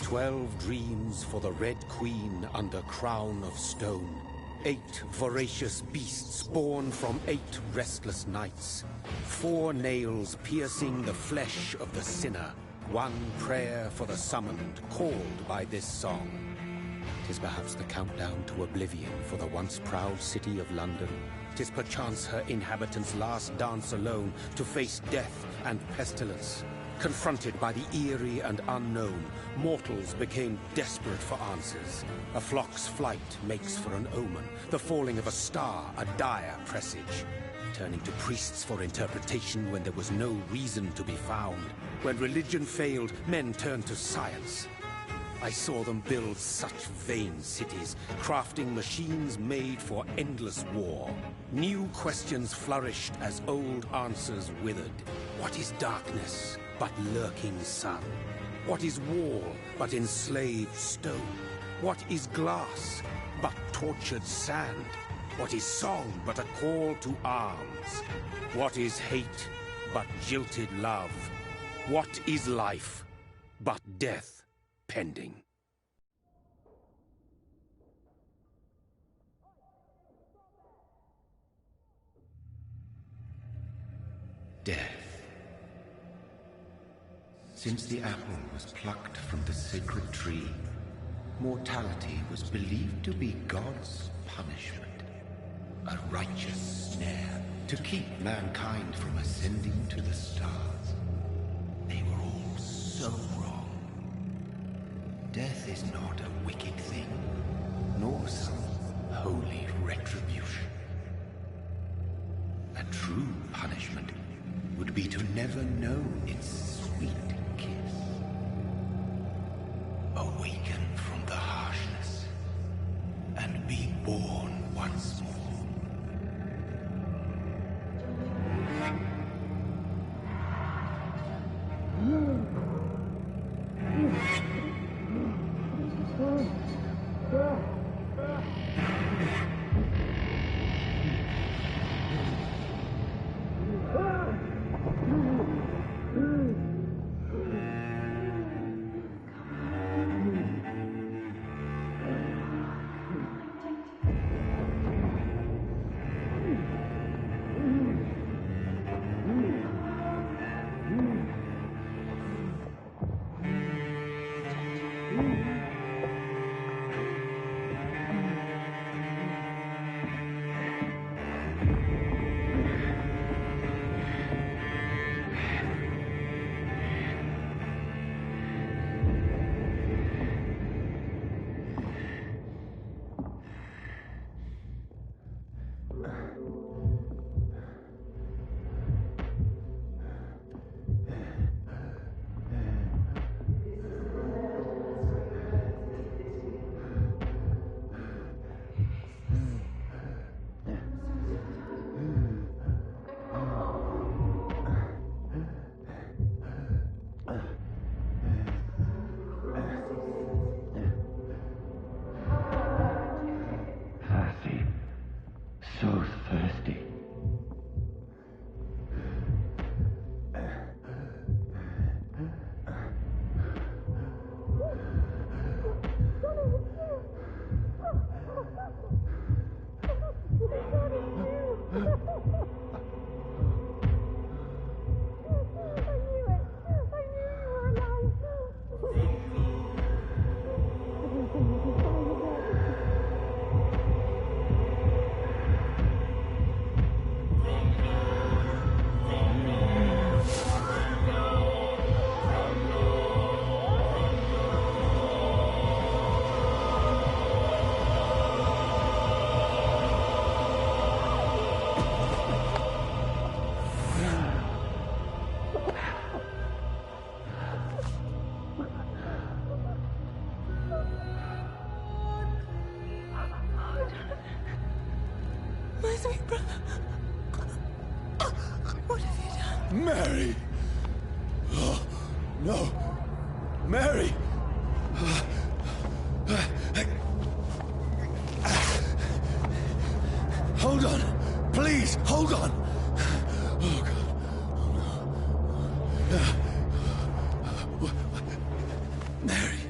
12 dreams for the Red Queen under crown of stone. 8 voracious beasts born from 8 restless nights. 4 nails piercing the flesh of the sinner. 1 prayer for the summoned, called by this song. 'Tis perhaps the countdown to oblivion for the once proud city of London. 'Tis perchance her inhabitants' last dance alone to face death and pestilence. Confronted by the eerie and unknown, mortals became desperate for answers. A flock's flight makes for an omen, the falling of a star a dire presage. Turning to priests for interpretation when there was no reason to be found. When religion failed, men turned to science. I saw them build such vain cities, crafting machines made for endless war. New questions flourished as old answers withered. What is darkness but lurking sun? What is wall but enslaved stone? What is glass but tortured sand? What is song but a call to arms? What is hate but jilted love? What is life but death pending? Death. Since the apple was plucked from the sacred tree, mortality was believed to be God's punishment. A righteous snare to keep mankind from ascending to the stars. They were all so wrong. Death is not a wicked thing, nor some holy retribution. A true punishment would be to never know its sweet kiss. Awaken from the harshness and be born once more. Mary! Oh, no! Mary! Hold on! Please, hold on! Oh, God. Oh, no. Mary!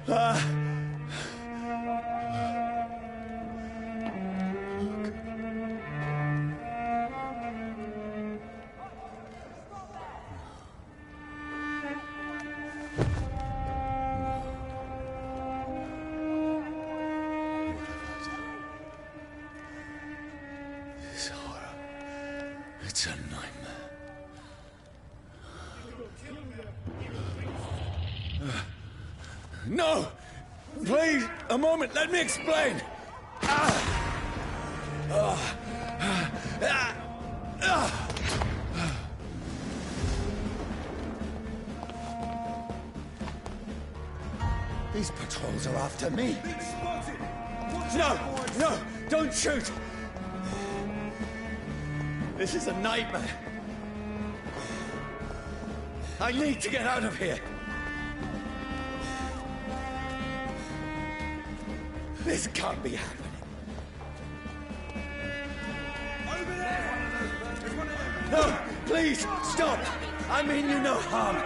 This horror. It's a nightmare. No! Please, a moment, let me explain! These patrols are after me. No! No! Don't shoot! This is a nightmare. I need to get out of here. This can't be happening. Over there! No! Please, stop! I mean you no harm.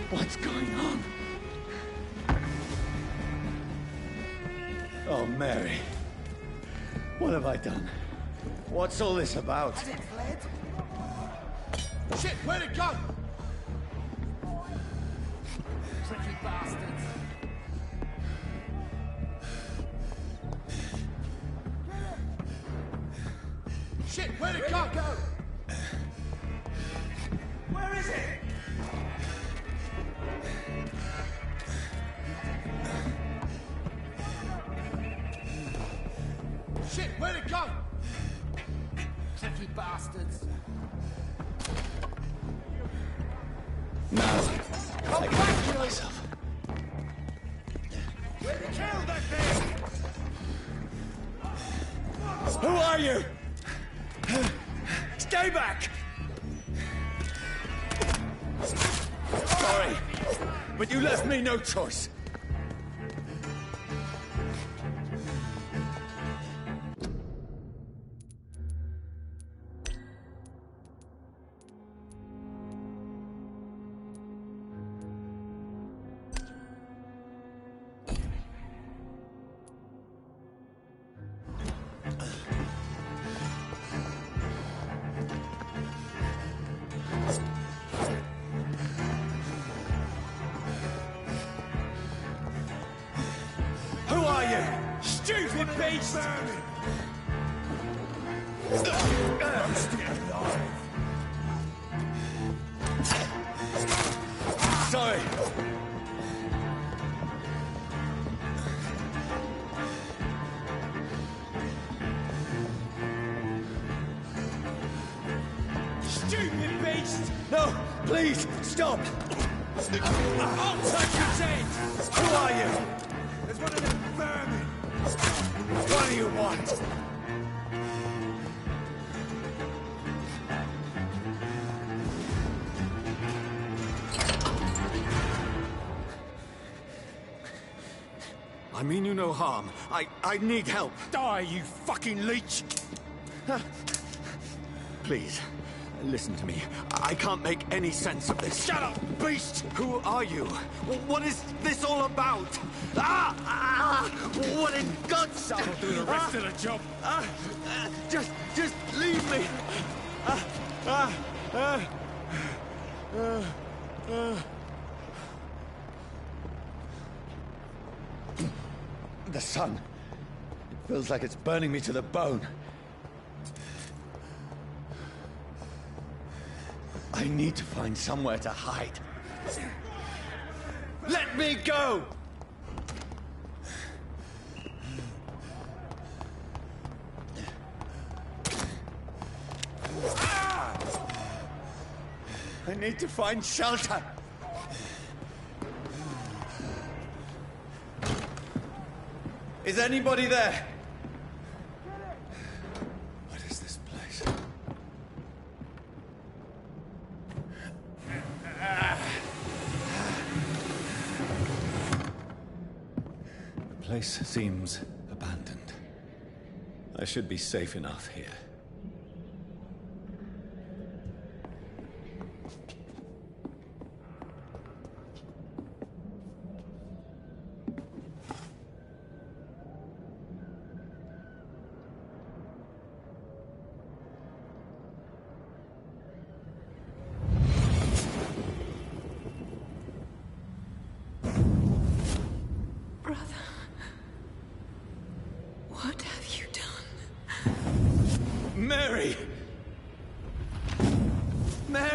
What's going on? Oh, Mary. What have I done? What's all this about? Has it fled? Shit, where'd it go? Tricky bastards. Shit, where'd it go? Where is it? Shit, where'd it go? Tricky bastards. Now, I can kill myself. Kill that thing! Who are you? Stay back! Sorry, but you left me no choice. Who are you? Stupid beast! Sorry. Stupid beast! No, please, stop! I'll touch your head! Who are you? There's one of them vermin! What do you want? I mean you no harm. I need help. Die, you fucking leech! Please, listen to me. I can't make any sense of this. Shut up, beast! Who are you? What is this all about? What in God's name? I'll do the rest of the job. Just leave me. The sun. It feels like it's burning me to the bone. I need to find somewhere to hide. Let me go! I need to find shelter. Is anybody there? What is this place? The place seems abandoned. I should be safe enough here.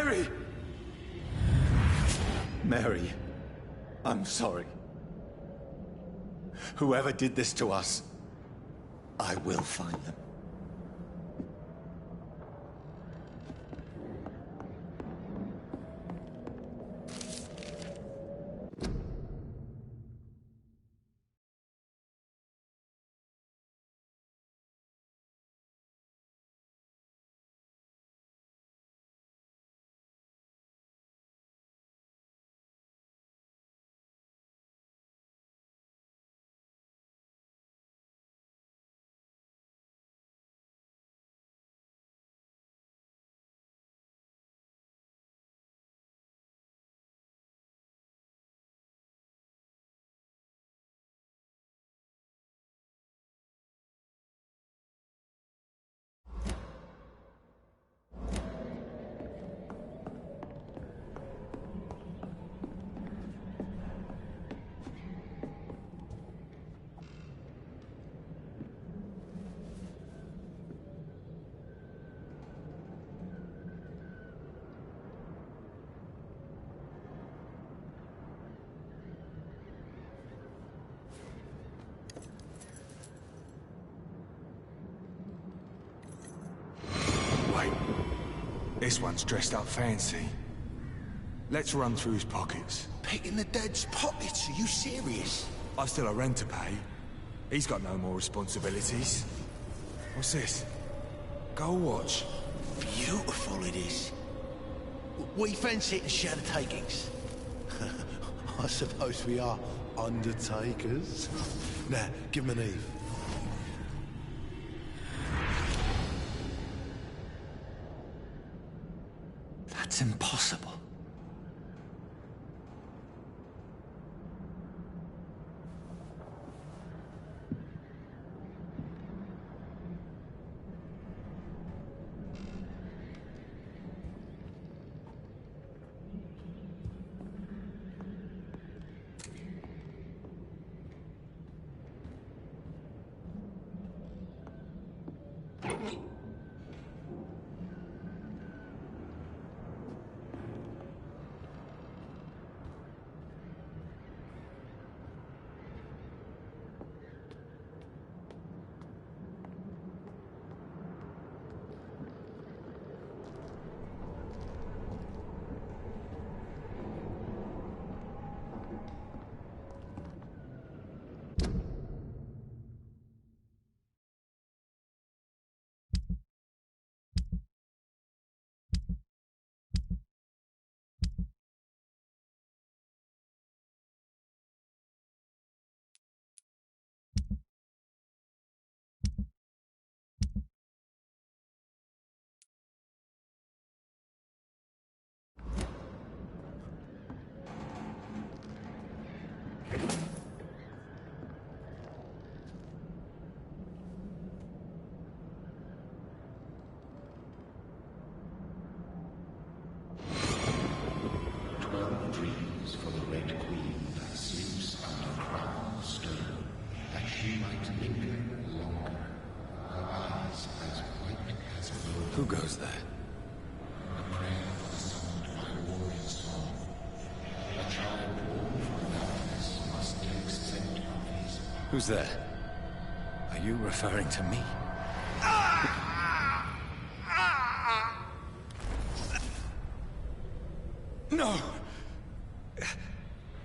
Mary! Mary, I'm sorry. Whoever did this to us, I will find them. This one's dressed up fancy. Let's run through his pockets. Picking the dead's pockets? Are you serious? I've still a rent to pay. He's got no more responsibilities. What's this? Gold watch. Beautiful it is. We fence it and share the takings. I suppose we are undertakers. Now, give him an Eve. That's impossible. Dreams for the Red Queen that sleeps under crown of stone, that she might linger longer, her eyes as white as gold. Who goes there? A prayer summoned by warrior song. A child born from darkness must take scent of his. Who's there? Are you referring to me? No!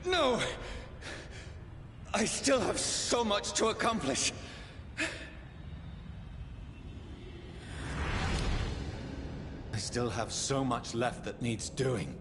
No! I still have so much to accomplish. I still have so much left that needs doing.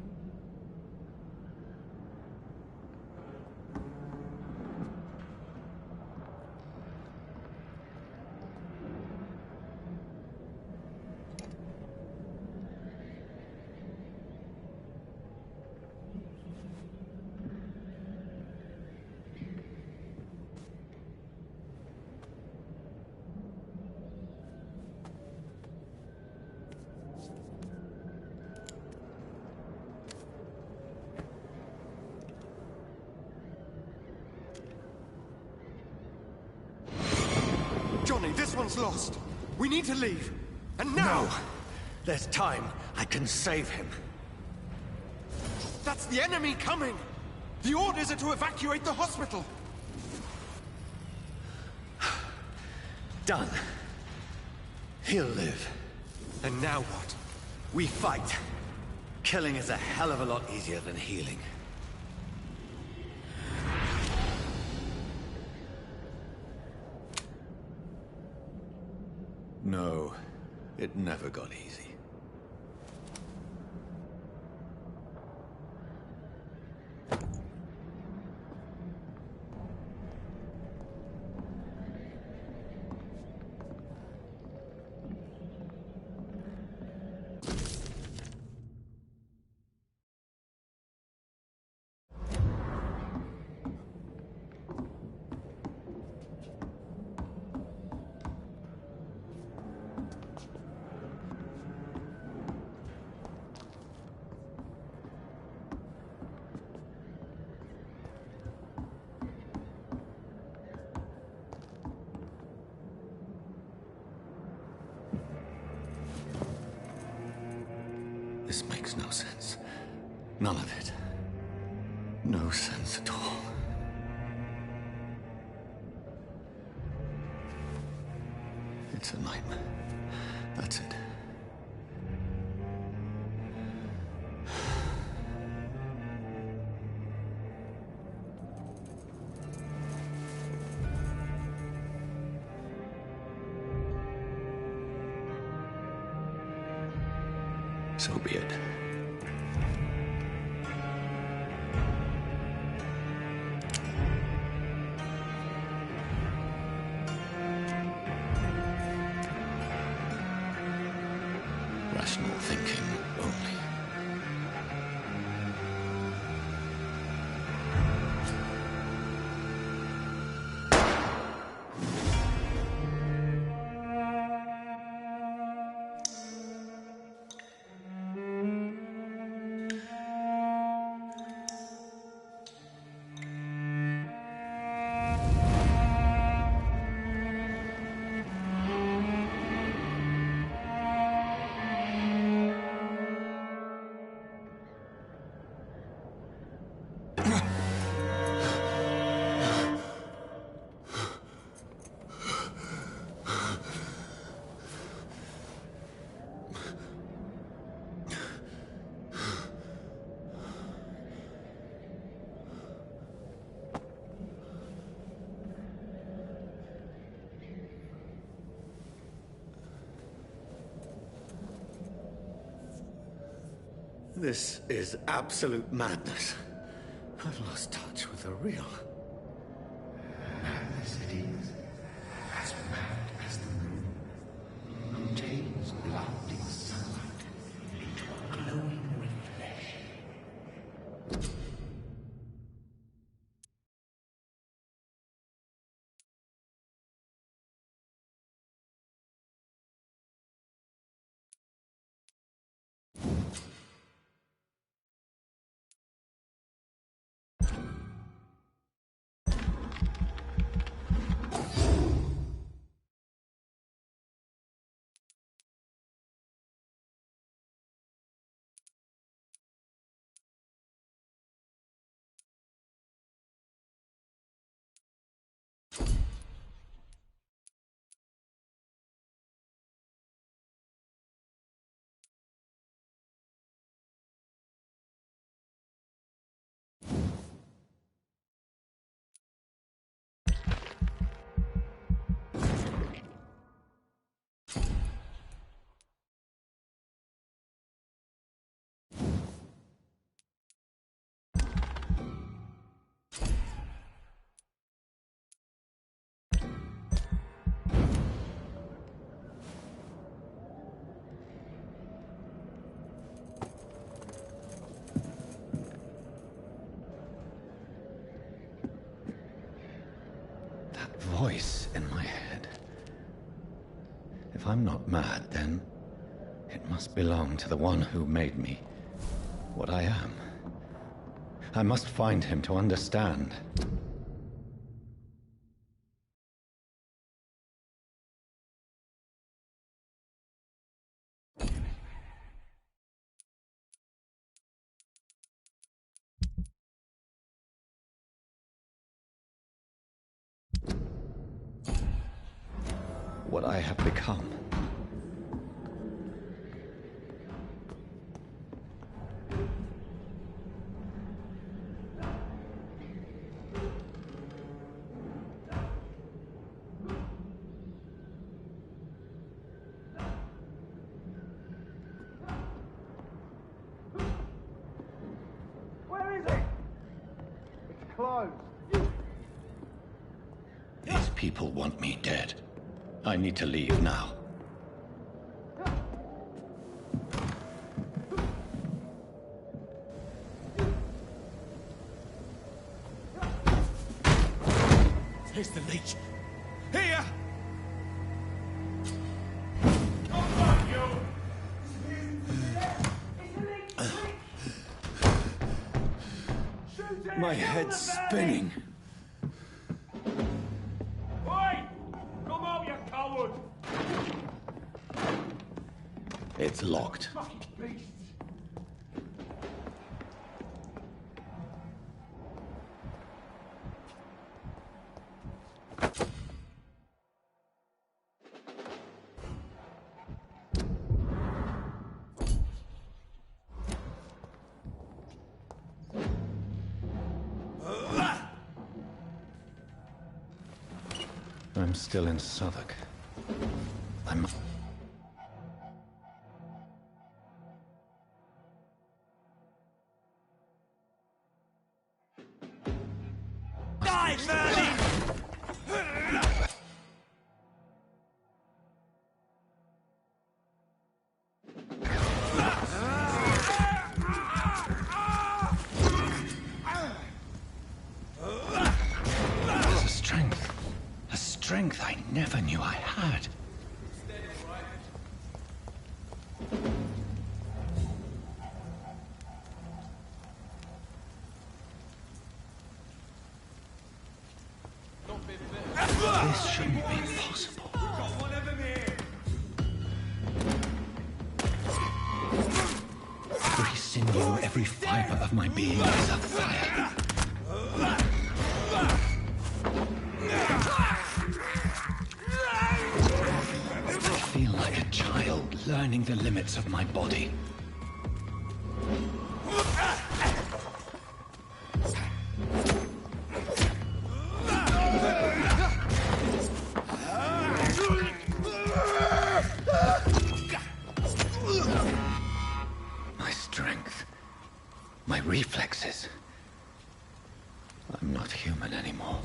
Johnny, this one's lost. We need to leave. And now! No! There's time. I can save him. That's the enemy coming! The orders are to evacuate the hospital! Done. He'll live. And now what? We fight. Killing is a hell of a lot easier than healing. No, it never got easy. This makes no sense. None of it. No sense at all. It's a nightmare. That's it. So be it. Rational thinking only. This is absolute madness. I've lost touch with the real. Madness it is, as mad as the moon, contains blinding sunlight into a glowing reflection. Voice in my head. If I'm not mad, then it must belong to the one who made me what I am. I must find him to understand. what I have become. Where is it? It's closed. These people want me dead. I need to leave now. Here's the leech. Here! My head's spinning. Oi! Come out, you coward! It's locked. Fucking beasts! I'm still in Southwark. I'm... Die, Vermin! There's a strength I never knew I had. This shouldn't be possible. Every sinew, every fiber of my being is afire. I feel like a child learning the limits of my body. My strength, my reflexes. I'm not human anymore.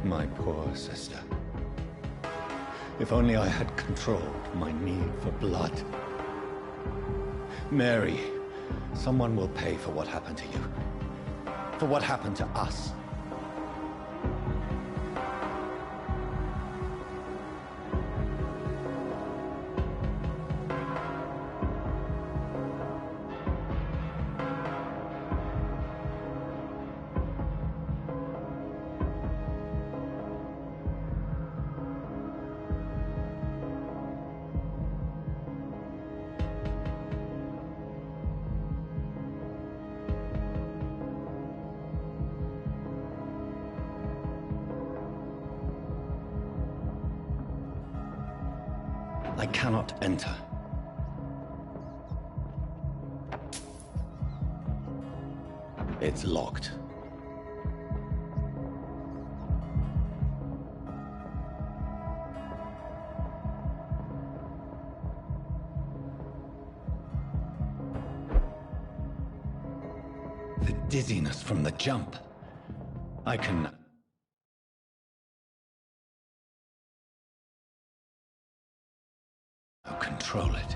My poor sister. If only I had controlled my need for blood. Mary, someone will pay for what happened to you. For what happened to us. I cannot enter. It's locked. The dizziness from the jump. I can... control it.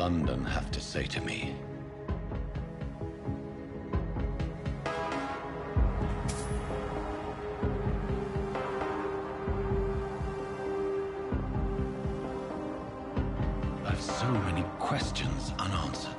London have to say to me? I've so many questions unanswered.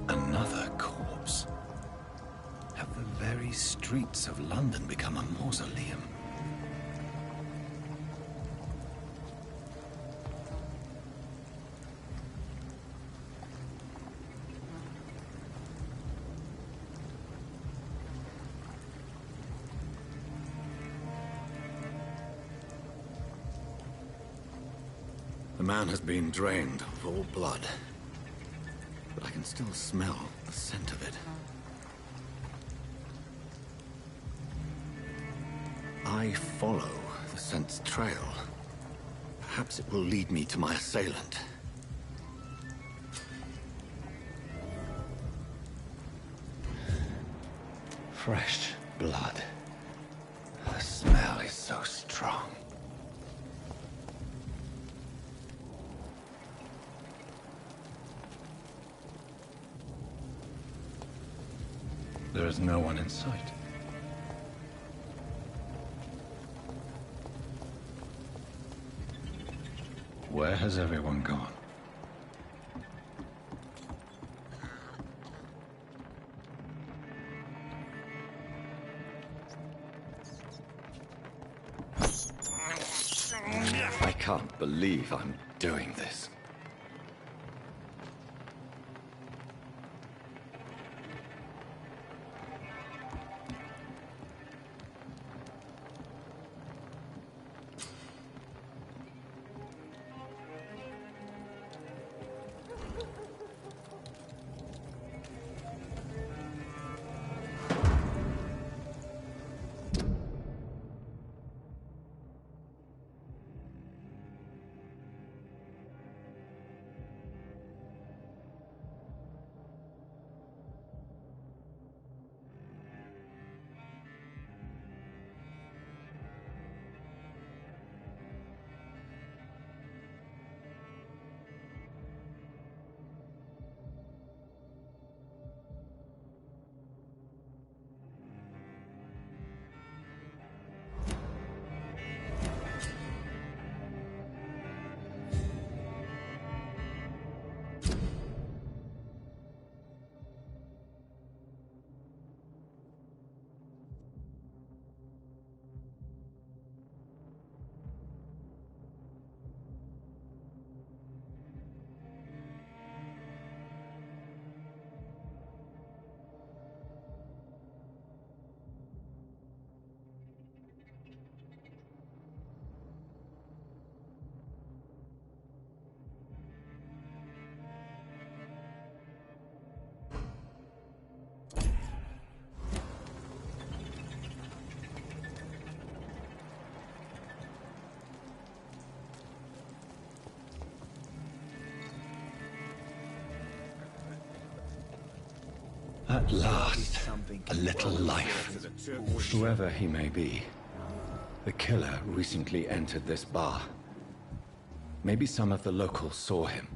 Another corpse. Have the very streets of London become a mausoleum? The man has been drained of all blood. But I can still smell the scent of it. I follow the scent's trail. Perhaps it will lead me to my assailant. Fresh blood. The smell is so strong. There is no one in sight. Where has everyone gone? I can't believe I'm doing this. At last, a little life. Whoever he may be, the killer recently entered this bar. Maybe some of the locals saw him.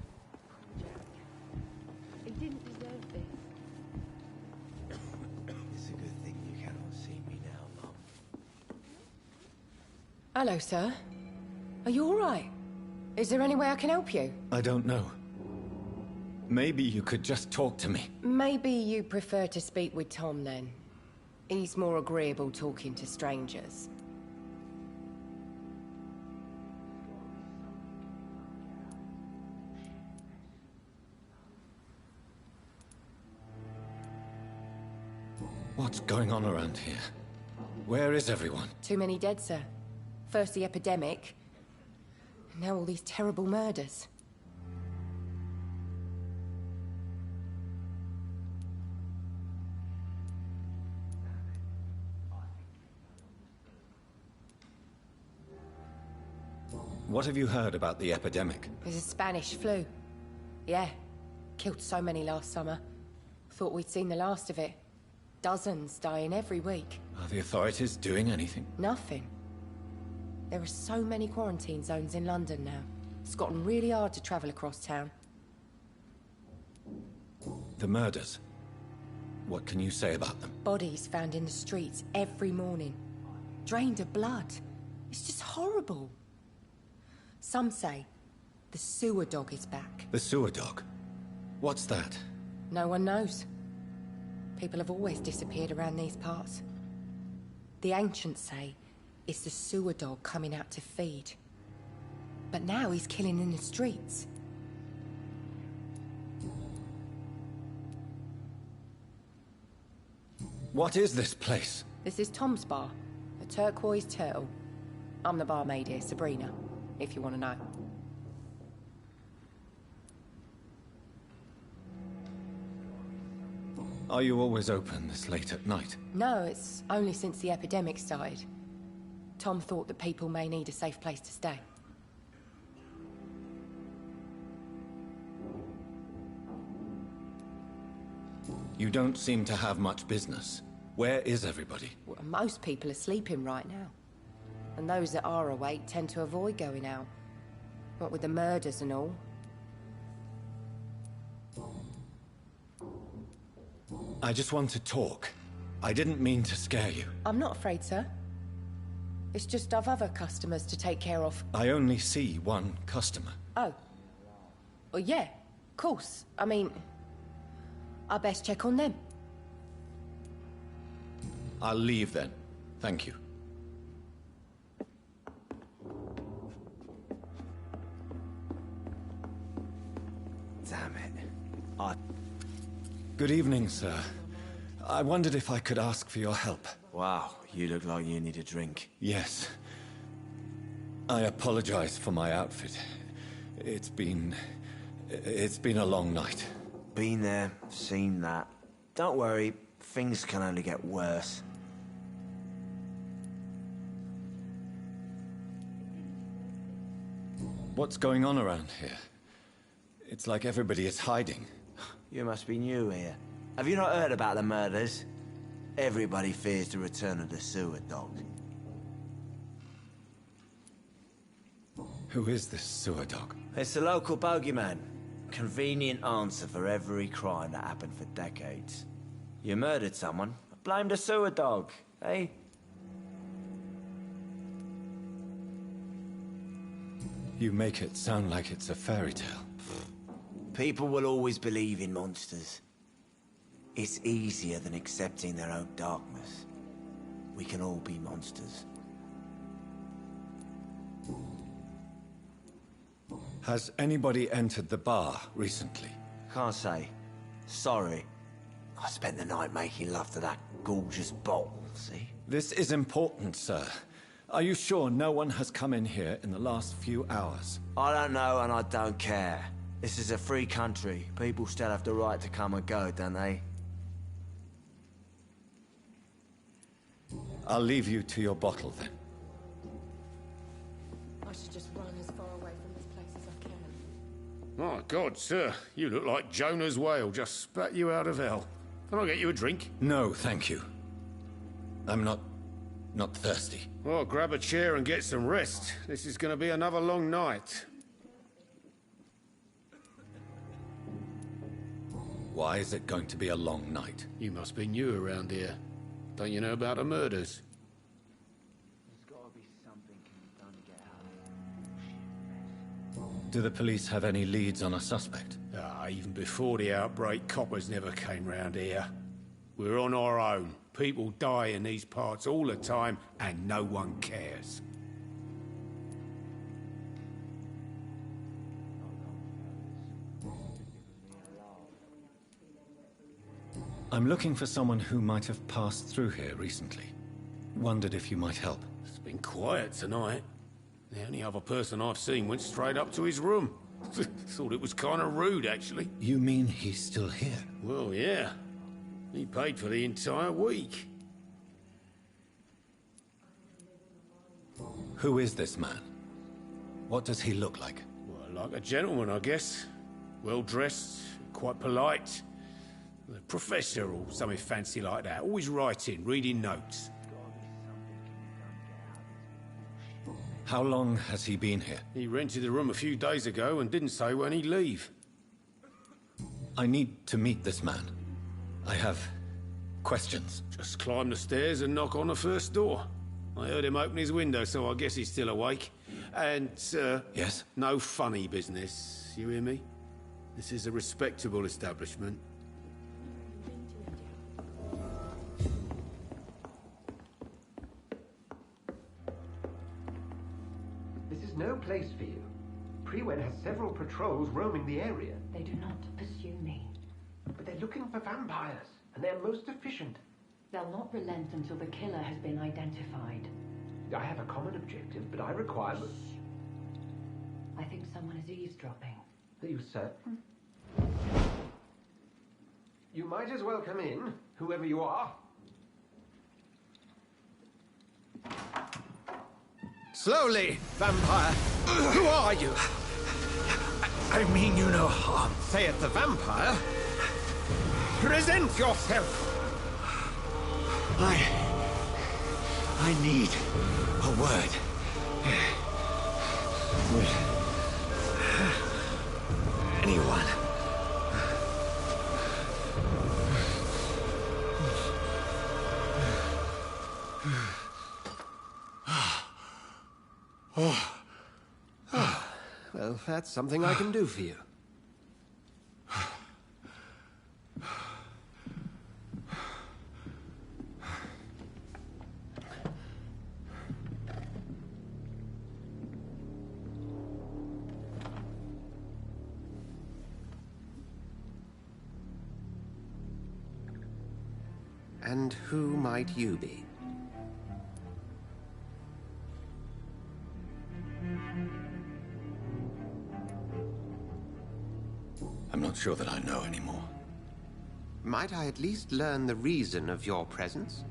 He didn't deserve this. It's a good thing you cannot see me now, Mum. Hello, sir. Are you all right? Is there any way I can help you? I don't know. Maybe you could just talk to me. Maybe you prefer to speak with Tom, then. He's more agreeable talking to strangers. What's going on around here? Where is everyone? Too many dead, sir. First the epidemic, now all these terrible murders. What have you heard about the epidemic? There's a Spanish flu. Yeah. Killed so many last summer. Thought we'd seen the last of it. Dozens dying every week. Are the authorities doing anything? Nothing. There are so many quarantine zones in London now. It's gotten really hard to travel across town. The murders. What can you say about them? Bodies found in the streets every morning. Drained of blood. It's just horrible. Some say the sewer dog is back. The sewer dog? What's that? No one knows. People have always disappeared around these parts. The ancients say it's the sewer dog coming out to feed. But now he's killing in the streets. What is this place? This is Tom's bar, the Turquoise Turtle. I'm the barmaid here, Sabrina, if you want to know. Are you always open this late at night? No, it's only since the epidemic started. Tom thought that people may need a safe place to stay. You don't seem to have much business. Where is everybody? Well, most people are sleeping right now. And those that are awake tend to avoid going out. What with the murders and all. I just want to talk. I didn't mean to scare you. I'm not afraid, sir. It's just I've other customers to take care of. I only see one customer. Oh. Well, yeah, of course. I mean, I best check on them. I'll leave then. Thank you. Damn it. Good evening, sir. I wondered if I could ask for your help. Wow, you look like you need a drink. Yes. I apologize for my outfit. It's been a long night. Been there, seen that. Don't worry, things can only get worse. What's going on around here? It's like everybody is hiding. You must be new here. Have you not heard about the murders? Everybody fears the return of the sewer dog. Who is this sewer dog? It's the local bogeyman. Convenient answer for every crime that happened for decades. You murdered someone, blame the sewer dog, eh? You make it sound like it's a fairy tale. People will always believe in monsters. It's easier than accepting their own darkness. We can all be monsters. Has anybody entered the bar recently? Can't say. Sorry. I spent the night making love to that gorgeous bottle, see? This is important, sir. Are you sure no one has come in here in the last few hours? I don't know and I don't care. This is a free country. People still have the right to come and go, don't they? I'll leave you to your bottle then. I should just run as far away from this place as I can. My God, sir, you look like Jonah's whale just spat you out of hell. Can I get you a drink? No, thank you. I'm not thirsty. Well, grab a chair and get some rest. This is going to be another long night. Why is it going to be a long night? You must be new around here. Don't you know about the murders? There's gotta be something can be done to get out of this. Do the police have any leads on a suspect? Even before the outbreak, coppers never came round here. We're on our own. People die in these parts all the time, and no one cares. I'm looking for someone who might have passed through here recently. Wondered if you might help. It's been quiet tonight. The only other person I've seen went straight up to his room. Thought it was kind of rude, actually. You mean he's still here? Well, yeah. He paid for the entire week. Who is this man? What does he look like? Well, like a gentleman, I guess. Well-dressed, quite polite. A professor or something fancy like that. Always writing, reading notes. How long has he been here? He rented the room a few days ago and didn't say when he'd leave. I need to meet this man. I have questions. Just climb the stairs and knock on the first door. I heard him open his window, so I guess he's still awake. And, Yes? no funny business, you hear me? This is a respectable establishment. This is no place for you. Priwen has several patrols roaming the area. They do not pursue me. But they're looking for vampires, and they're most efficient. They'll not relent until the killer has been identified. I have a common objective, but I require... I think someone is eavesdropping. Are you certain? You might as well come in, whoever you are. Slowly, vampire. Who are you? I mean you no harm. Say it, the vampire. Present yourself. I need a word. With anyone. Well, that's something I can do for you. And who might you be? I'm not sure that I know anymore. Might I at least learn the reason of your presence?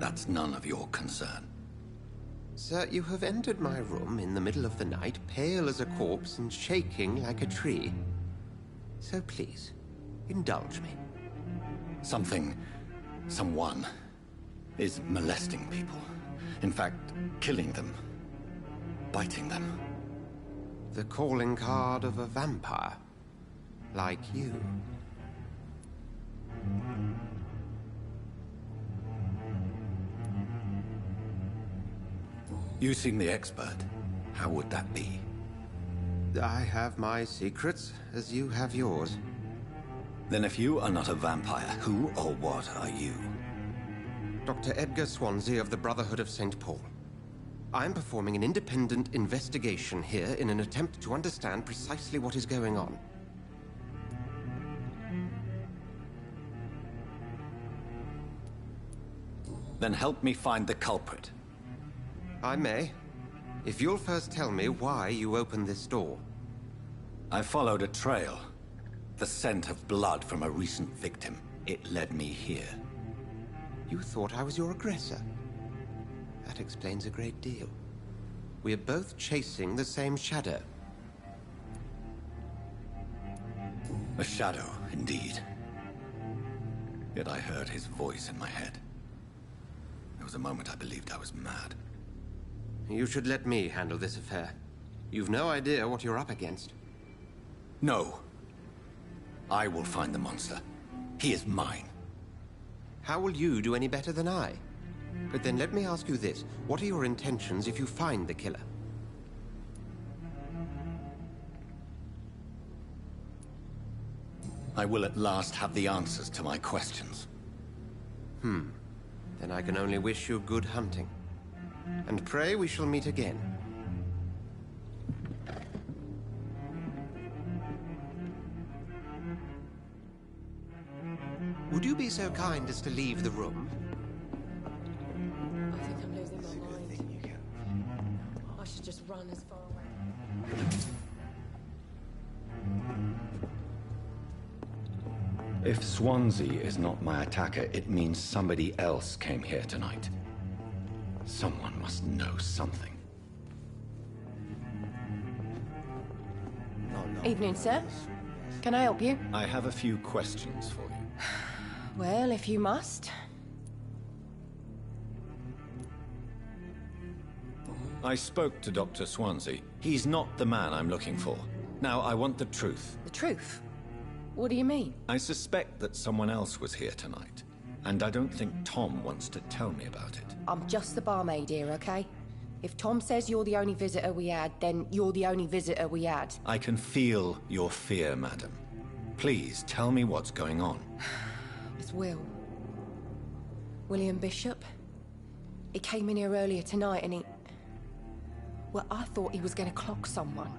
That's none of your concern. Sir, you have entered my room in the middle of the night, pale as a corpse and shaking like a tree. So please, indulge me. Someone is molesting people. In fact, killing them. Biting them. The calling card of a vampire. Like you. You seem the expert. How would that be? I have my secrets, as you have yours. Then if you are not a vampire, who or what are you? Dr. Edgar Swansea of the Brotherhood of St. Paul. I'm performing an independent investigation here in an attempt to understand precisely what is going on. Then help me find the culprit. I may, if you'll first tell me why you opened this door. I followed a trail. The scent of blood from a recent victim. It led me here. You thought I was your aggressor. That explains a great deal. We're both chasing the same shadow. A shadow, indeed. Yet I heard his voice in my head. There was a moment I believed I was mad. You should let me handle this affair. You've no idea what you're up against. No. I will find the monster. He is mine. How will you do any better than I? But then let me ask you this. What are your intentions if you find the killer? I will at last have the answers to my questions. Then I can only wish you good hunting. And pray we shall meet again. Would you be so kind as to leave the room? I think I'm losing my mind. I should just run as far away. If Swansea is not my attacker, it means somebody else came here tonight. Someone must know something. Evening, sir. Can I help you? I have a few questions for you. Well, if you must. I spoke to Dr. Swansea. He's not the man I'm looking for. Now, I want the truth. The truth? What do you mean? I suspect that someone else was here tonight, and I don't think Tom wants to tell me about it. I'm just the barmaid here, okay? If Tom says you're the only visitor we had, then you're the only visitor we had. I can feel your fear, madam. Please, tell me what's going on. It's Will. William Bishop. He came in here earlier tonight and he... Well, I thought he was going to clock someone.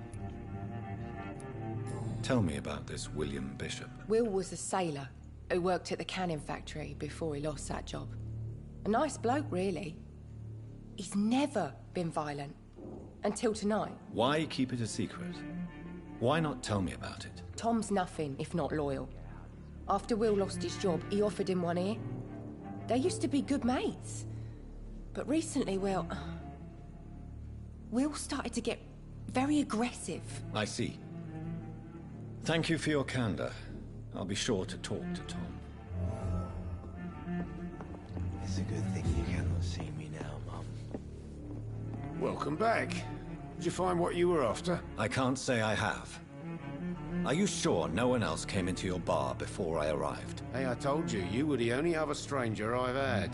Tell me about this William Bishop. Will was a sailor who worked at the canning factory before he lost that job. A nice bloke, really. He's never been violent. Until tonight. Why keep it a secret? Why not tell me about it? Tom's nothing if not loyal. After Will lost his job, he offered him one ear. They used to be good mates. But recently, well... Will started to get very aggressive. I see. Thank you for your candor. I'll be sure to talk to Tom. It's a good thing you cannot see me now, Mum. Welcome back. Did you find what you were after? I can't say I have. Are you sure no one else came into your bar before I arrived? Hey, I told you, you were the only other stranger I've had.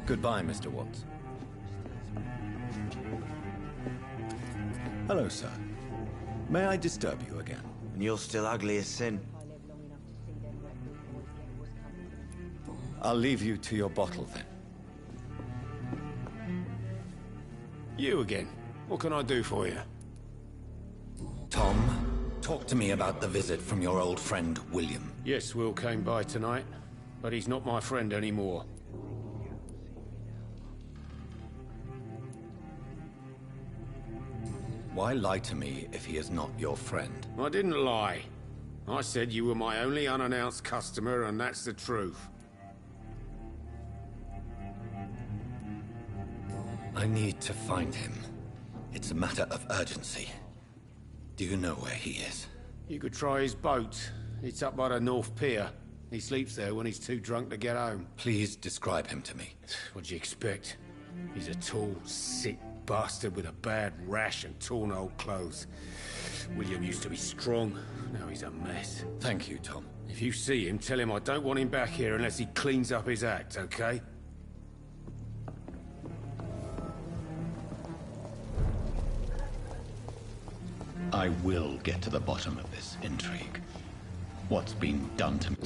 Goodbye, Mr. Watts. Hello, sir. May I disturb you again? And you're still ugly as sin. I'll leave you to your bottle, then. You again. What can I do for you? Tom, talk to me about the visit from your old friend, William. Yes, Will came by tonight, but he's not my friend anymore. Why lie to me if he is not your friend? I didn't lie. I said you were my only unannounced customer, and that's the truth. I need to find him. It's a matter of urgency. Do you know where he is? You could try his boat. It's up by the North Pier. He sleeps there when he's too drunk to get home. Please describe him to me. What do you expect? He's a tall, sick bastard with a bad rash and torn old clothes. William used to be strong. Now he's a mess. Thank you, Tom. If you see him, tell him I don't want him back here unless he cleans up his act, okay? I will get to the bottom of this intrigue. What's been done to me?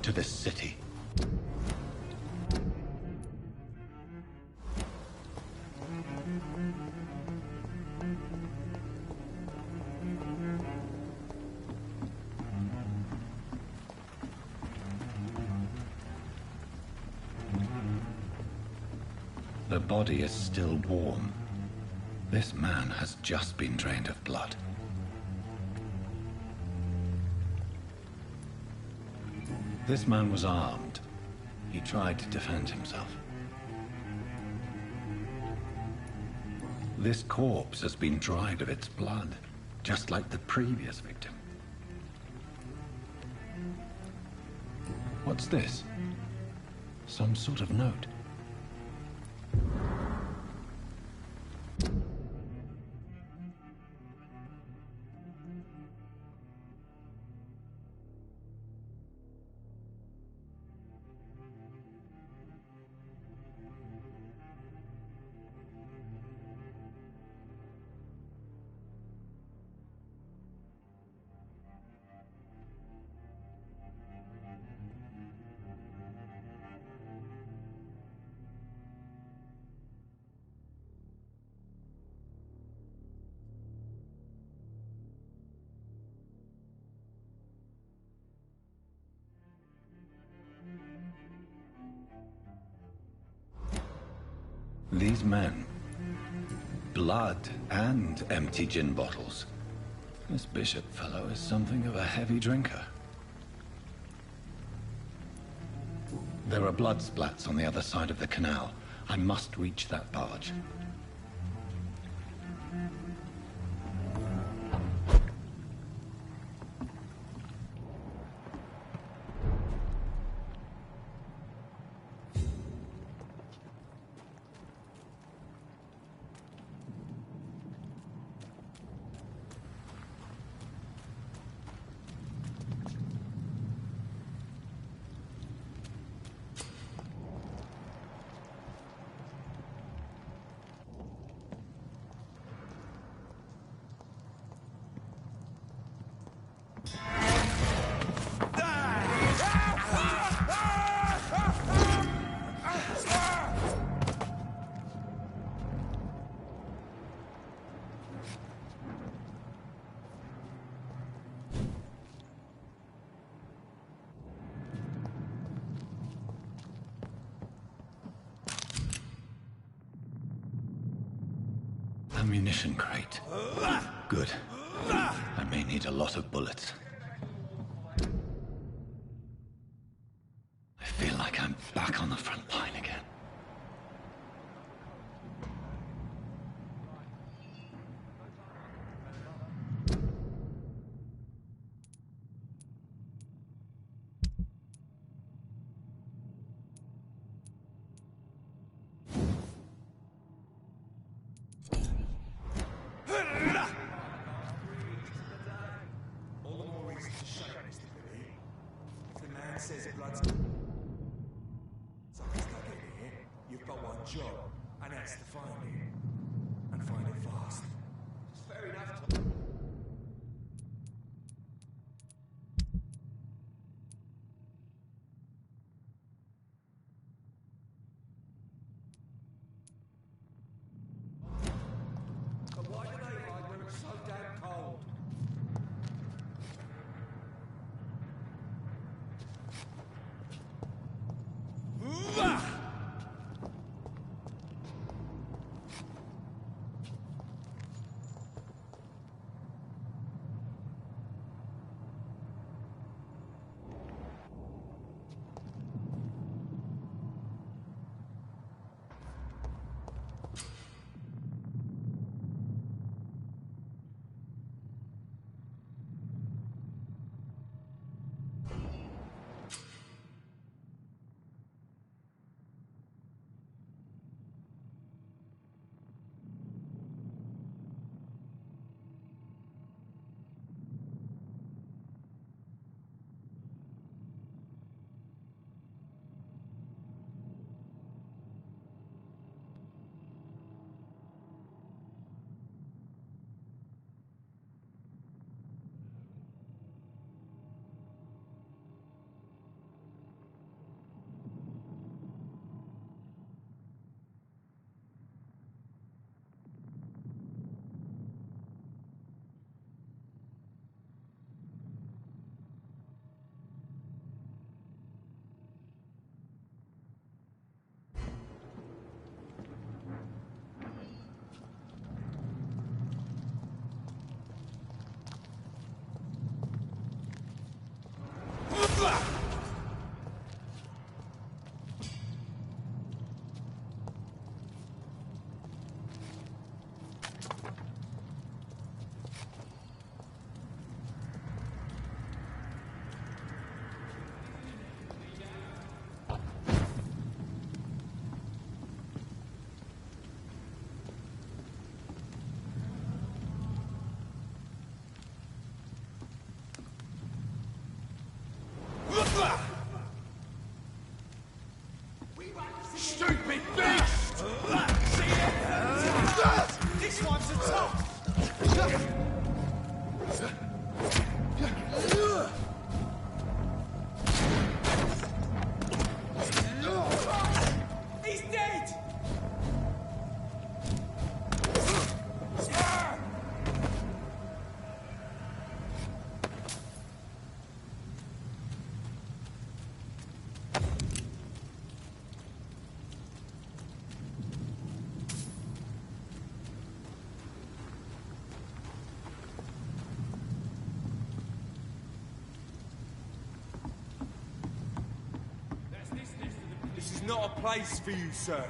To this city? The body is still warm. This man has just been drained of blood. This man was armed. He tried to defend himself. This corpse has been dried of its blood, just like the previous victim. What's this? Some sort of note. These men, blood and empty gin bottles. This bishop fellow is something of a heavy drinker. There are blood splats on the other side of the canal. I must reach that barge. Ammunition crate. Good. I may need a lot of bullets. I feel like I'm back on the front line again. You've got one job, and that's to find it. And find it fast. It's fair enough. But why do they hide when it's so damn cold? Stupid beast! See it? This one's a top! He's dead! not a place for you, sir.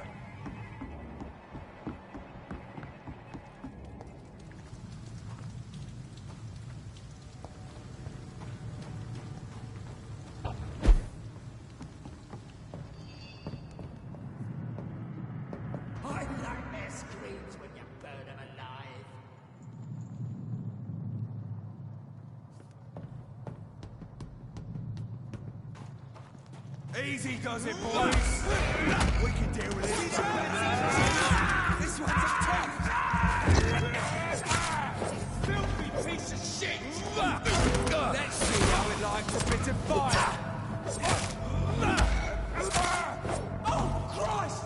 I like their screams when you burn them alive. Easy does it, boys. We can deal with it. This one's a tough. Filthy piece of shit. Let's see how it likes a bit of fire. Oh, Christ!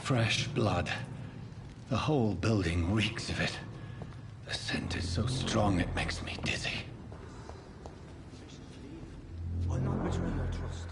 Fresh blood. The whole building reeks of it. The scent is so strong it makes me dizzy. I'll not betray your trust.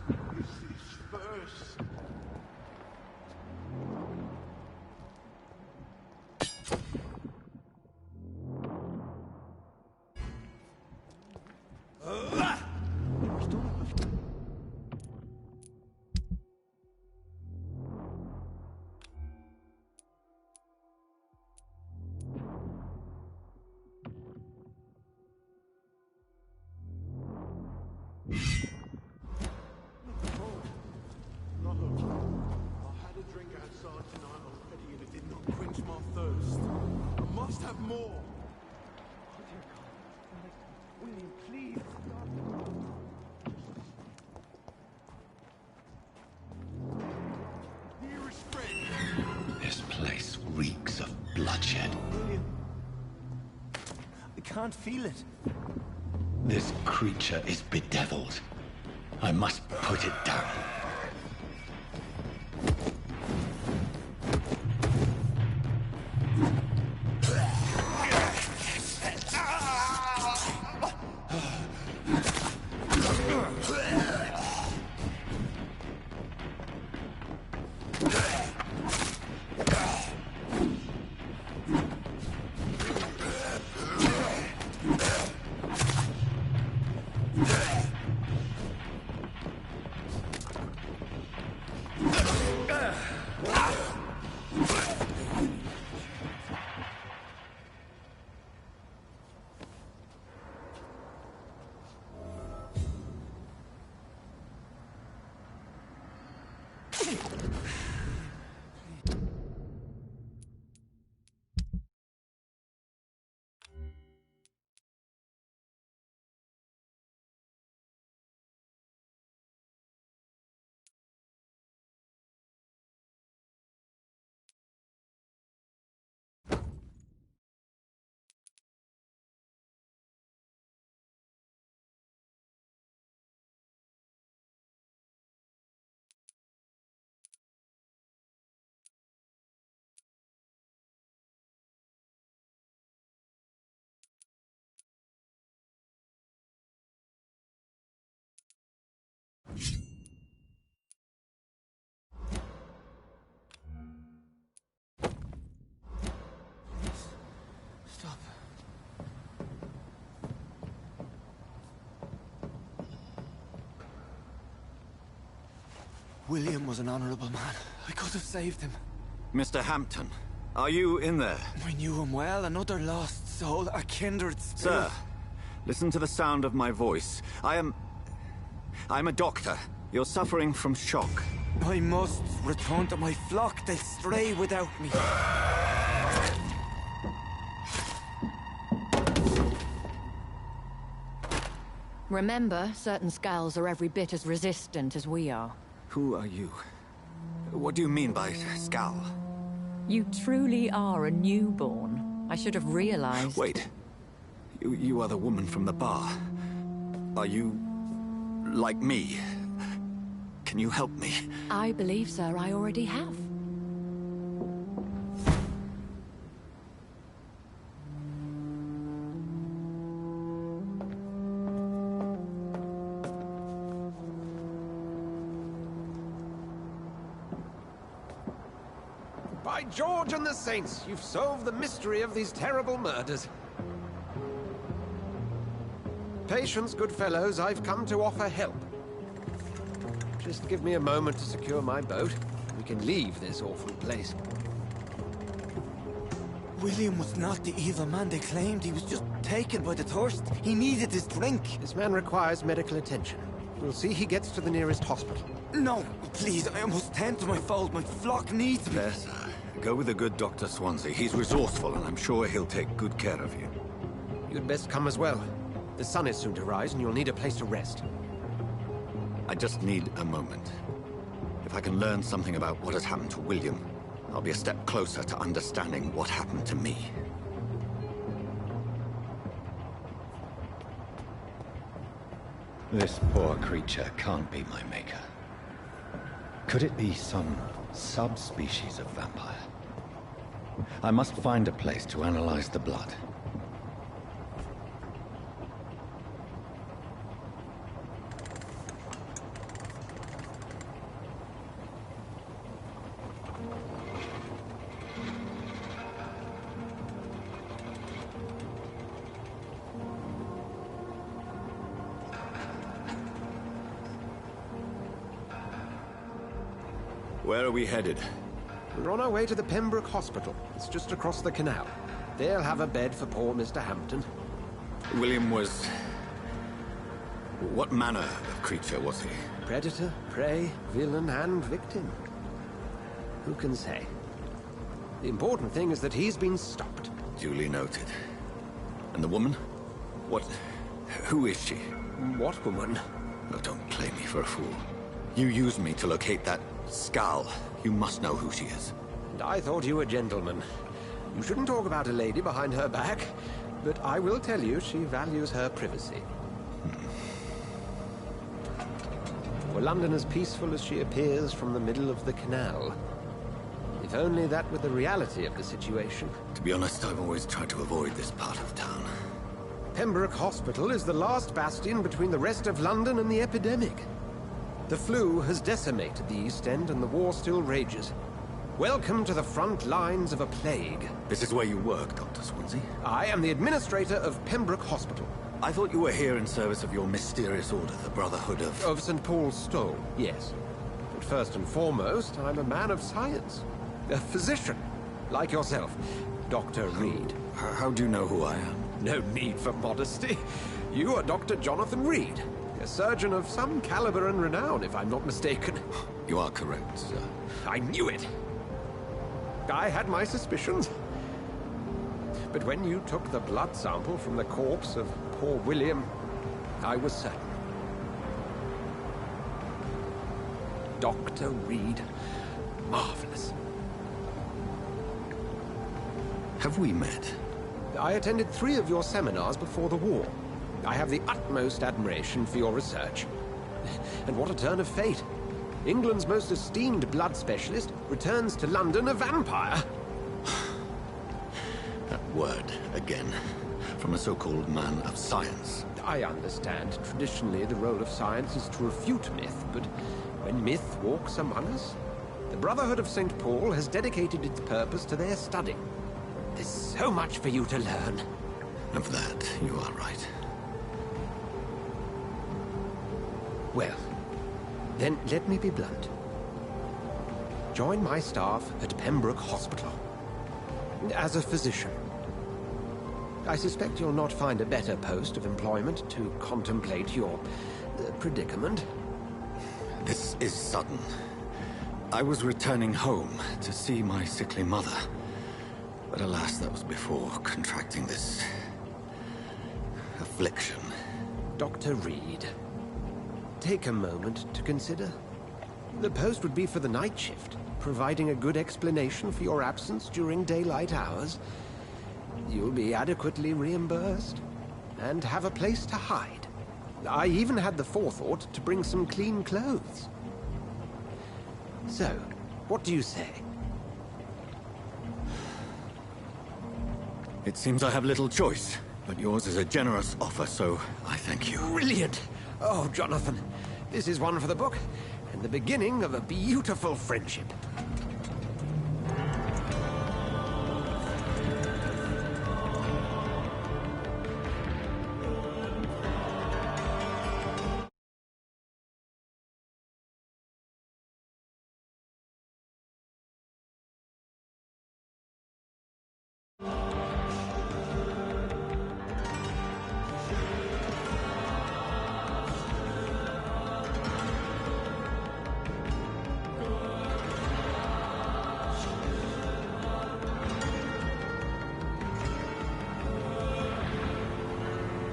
I can't feel it. This creature is bedeviled. I must put it down. Stop. William was an honorable man. I could have saved him. Mr. Hampton, are you in there? I knew him well, another lost soul, a kindred spirit. Sir, listen to the sound of my voice. I'm a doctor. You're suffering from shock. I must return to my flock. They'll stray without me. Remember, certain skulls are every bit as resistant as we are. Who are you? What do you mean by skull? You truly are a newborn. I should have realized. Wait. You are the woman from the bar. Are you... like me? Can you help me? I believe, sir, I already have. By George and the Saints, you've solved the mystery of these terrible murders. Patience, good fellows, I've come to offer help. Just give me a moment to secure my boat. We can leave this awful place. William was not the evil man they claimed. He was just taken by the thirst. He needed his drink. This man requires medical attention. We'll see he gets to the nearest hospital. No, please, I must tend to my fold. My flock needs me. Yes, sir. Go with the good Dr. Swansea. He's resourceful, and I'm sure he'll take good care of you. You'd best come as well. The sun is soon to rise, and you'll need a place to rest. I just need a moment. If I can learn something about what has happened to William, I'll be a step closer to understanding what happened to me. This poor creature can't be my maker. Could it be some subspecies of vampire. I must find a place to analyze the blood. Where are we headed? We're on our way to the Pembroke Hospital. It's just across the canal. They'll have a bed for poor Mr. Hampton. William was... what manner of creature was he? Predator, prey, villain, and victim. Who can say? The important thing is that he's been stopped. Duly noted. And the woman? What... who is she? What woman? Oh, don't play me for a fool. You used me to locate that Skal. You must know who she is. And I thought you a gentleman. You shouldn't talk about a lady behind her back, but I will tell you she values her privacy. Were London as peaceful as she appears from the middle of the canal? If only that were the reality of the situation. To be honest, I've always tried to avoid this part of town. Pembroke Hospital is the last bastion between the rest of London and the epidemic. The flu has decimated the East End and the war still rages. Welcome to the front lines of a plague. This is where you work, Dr. Swansea? I am the administrator of Pembroke Hospital. I thought you were here in service of your mysterious order, the Brotherhood of... Of St. Paul's Stole, yes. But first and foremost, I'm a man of science. A physician, like yourself, Dr. Reid. How do you know who I am? No need for modesty. You are Dr. Jonathan Reid. A surgeon of some caliber and renown, if I'm not mistaken. You are correct, sir. I knew it! I had my suspicions. But when you took the blood sample from the corpse of poor William, I was certain. Dr. Reid. Marvelous. Have we met? I attended 3 of your seminars before the war. I have the utmost admiration for your research. And what a turn of fate. England's most esteemed blood specialist returns to London a vampire. That word, again. From a so-called man of science. I understand. Traditionally, the role of science is to refute myth, but when myth walks among us, the Brotherhood of St. Paul has dedicated its purpose to their study. There's so much for you to learn. Of that, you are right. Well, then let me be blunt. Join my staff at Pembroke Hospital. As a physician. I suspect you'll not find a better post of employment to contemplate your predicament. This is sudden. I was returning home to see my sickly mother. But alas, that was before contracting this... affliction. Dr. Reid, take a moment to consider. The post would be for the night shift, providing a good explanation for your absence during daylight hours. You'll be adequately reimbursed, and have a place to hide. I even had the forethought to bring some clean clothes. So, what do you say? It seems I have little choice, but yours is a generous offer, so I thank you. Brilliant! Oh, Jonathan, this is one for the book, and the beginning of a beautiful friendship.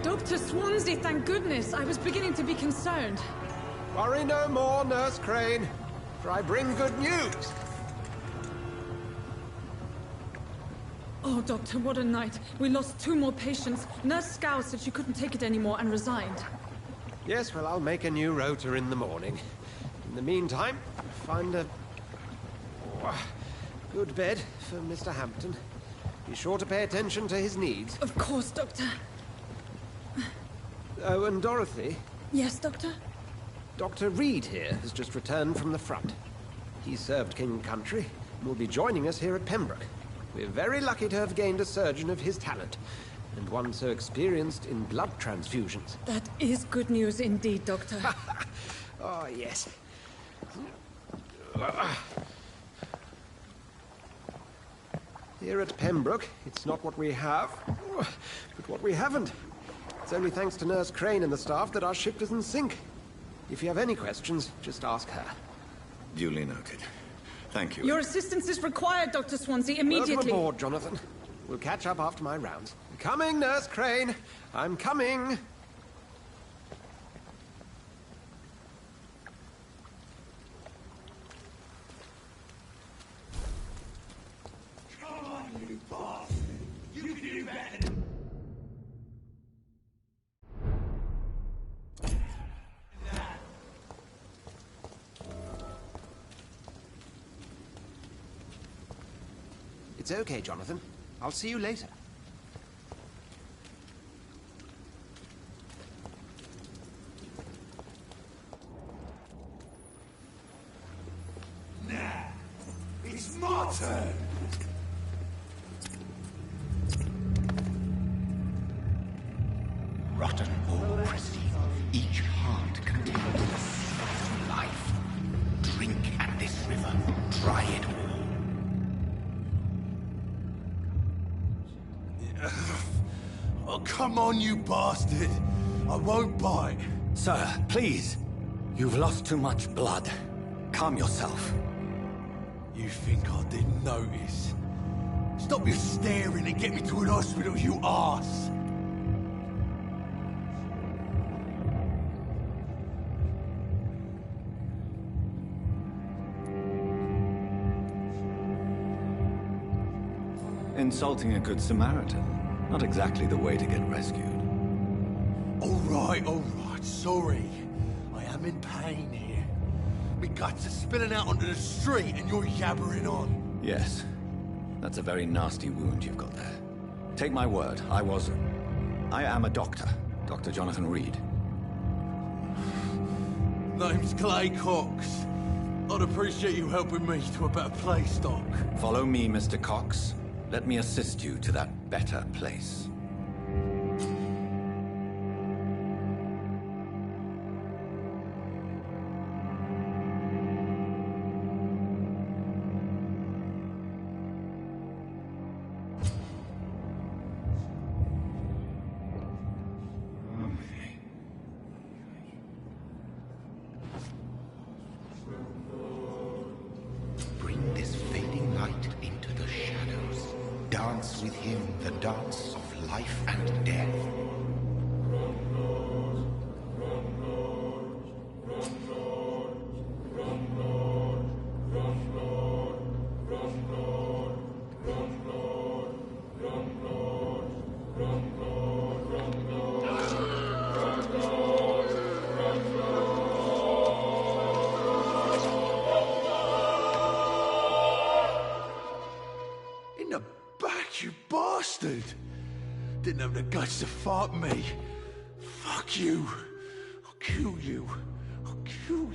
Dr. Swansea, thank goodness. I was beginning to be concerned. Worry no more, Nurse Crane, for I bring good news. Oh, Doctor, what a night. We lost 2 more patients. Nurse Scow said she couldn't take it anymore and resigned. Yes, well, I'll make a new rota in the morning. In the meantime, find a Good bed for Mr. Hampton. Be sure to pay attention to his needs. Of course, Doctor. Oh, and Dorothy? Yes, Doctor? Dr. Reid here has just returned from the front. He served King and Country and will be joining us here at Pembroke. We're very lucky to have gained a surgeon of his talent, and one so experienced in blood transfusions. That is good news indeed, Doctor. Oh, yes. Here at Pembroke, it's not what we have, but what we haven't. It's only thanks to Nurse Crane and the staff that our ship doesn't sink. If you have any questions, just ask her. Duly noted. Thank you. Your assistance is required, Dr. Swansea, immediately. Welcome aboard, Jonathan. We'll catch up after my rounds. Coming, Nurse Crane. I'm coming. Come on, you bastard! You can do better. It's okay, Jonathan. I'll see you later. Nah, it's my turn. Rotten or pristine, each heart contains a seed of life. Drink at this river, try it all. Oh, come on, you bastard! I won't bite. Sir, please. You've lost too much blood. Calm yourself. You think I didn't notice? Stop your staring and get me to an hospital, you arse! Insulting a good Samaritan. Not exactly the way to get rescued. All right, sorry. I am in pain here. My guts are spilling out onto the street and you're yabbering on. Yes. That's a very nasty wound you've got there. Take my word, I am a doctor. Dr. Jonathan Reid. Name's Clay Cox. I'd appreciate you helping me to a better place, Doc. Follow me, Mr. Cox. Let me assist you to that better place. Bring this fading light into the shadows. Dance with him the dance of life and death. In the back, you bastard! Didn't have the guts to fight me. Fuck you. I'll kill you. I'll kill you.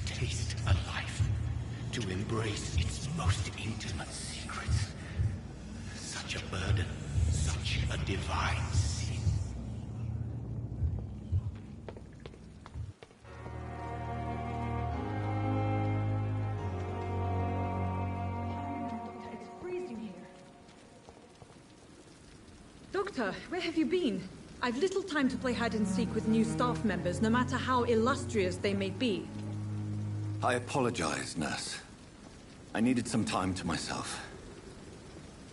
Taste a life, to embrace its most intimate secrets. Such a burden, such a divine sin. It's freezing here. Doctor, where have you been? I've little time to play hide and seek with new staff members, no matter how illustrious they may be. I apologize, nurse. I needed some time to myself.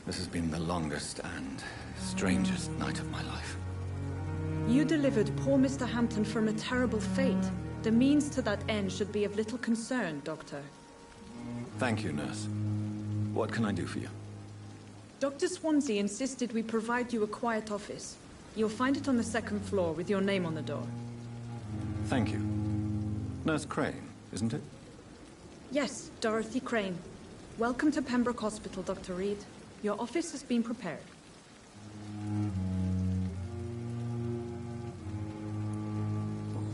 This has been the longest and strangest night of my life. You delivered poor Mr. Hampton from a terrible fate. The means to that end should be of little concern, Doctor. Thank you, nurse. What can I do for you? Dr. Swansea insisted we provide you a quiet office. You'll find it on the second floor with your name on the door. Thank you. Nurse Crane, isn't it? Yes, Dorothy Crane. Welcome to Pembroke Hospital, Dr. Reid. Your office has been prepared.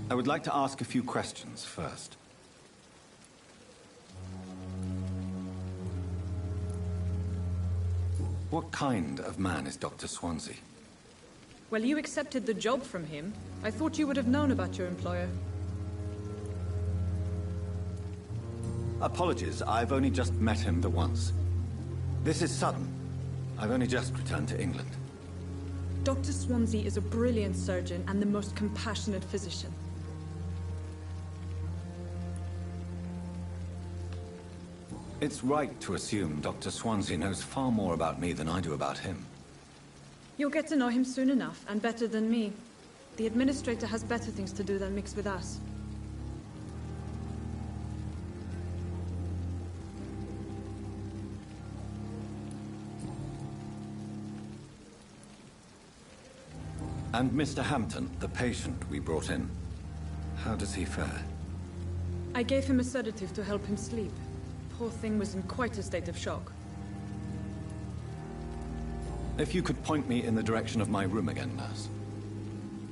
I would like to ask a few questions first. What kind of man is Dr. Swansea? Well, you accepted the job from him. I thought you would have known about your employer. Apologies, I've only just met him the once. This is sudden. I've only just returned to England. Dr. Swansea is a brilliant surgeon and the most compassionate physician. It's right to assume Dr. Swansea knows far more about me than I do about him. You'll get to know him soon enough, and better than me. The administrator has better things to do than mix with us. And Mr. Hampton, the patient we brought in, how does he fare? I gave him a sedative to help him sleep. Poor thing was in quite a state of shock. If you could point me in the direction of my room again, nurse.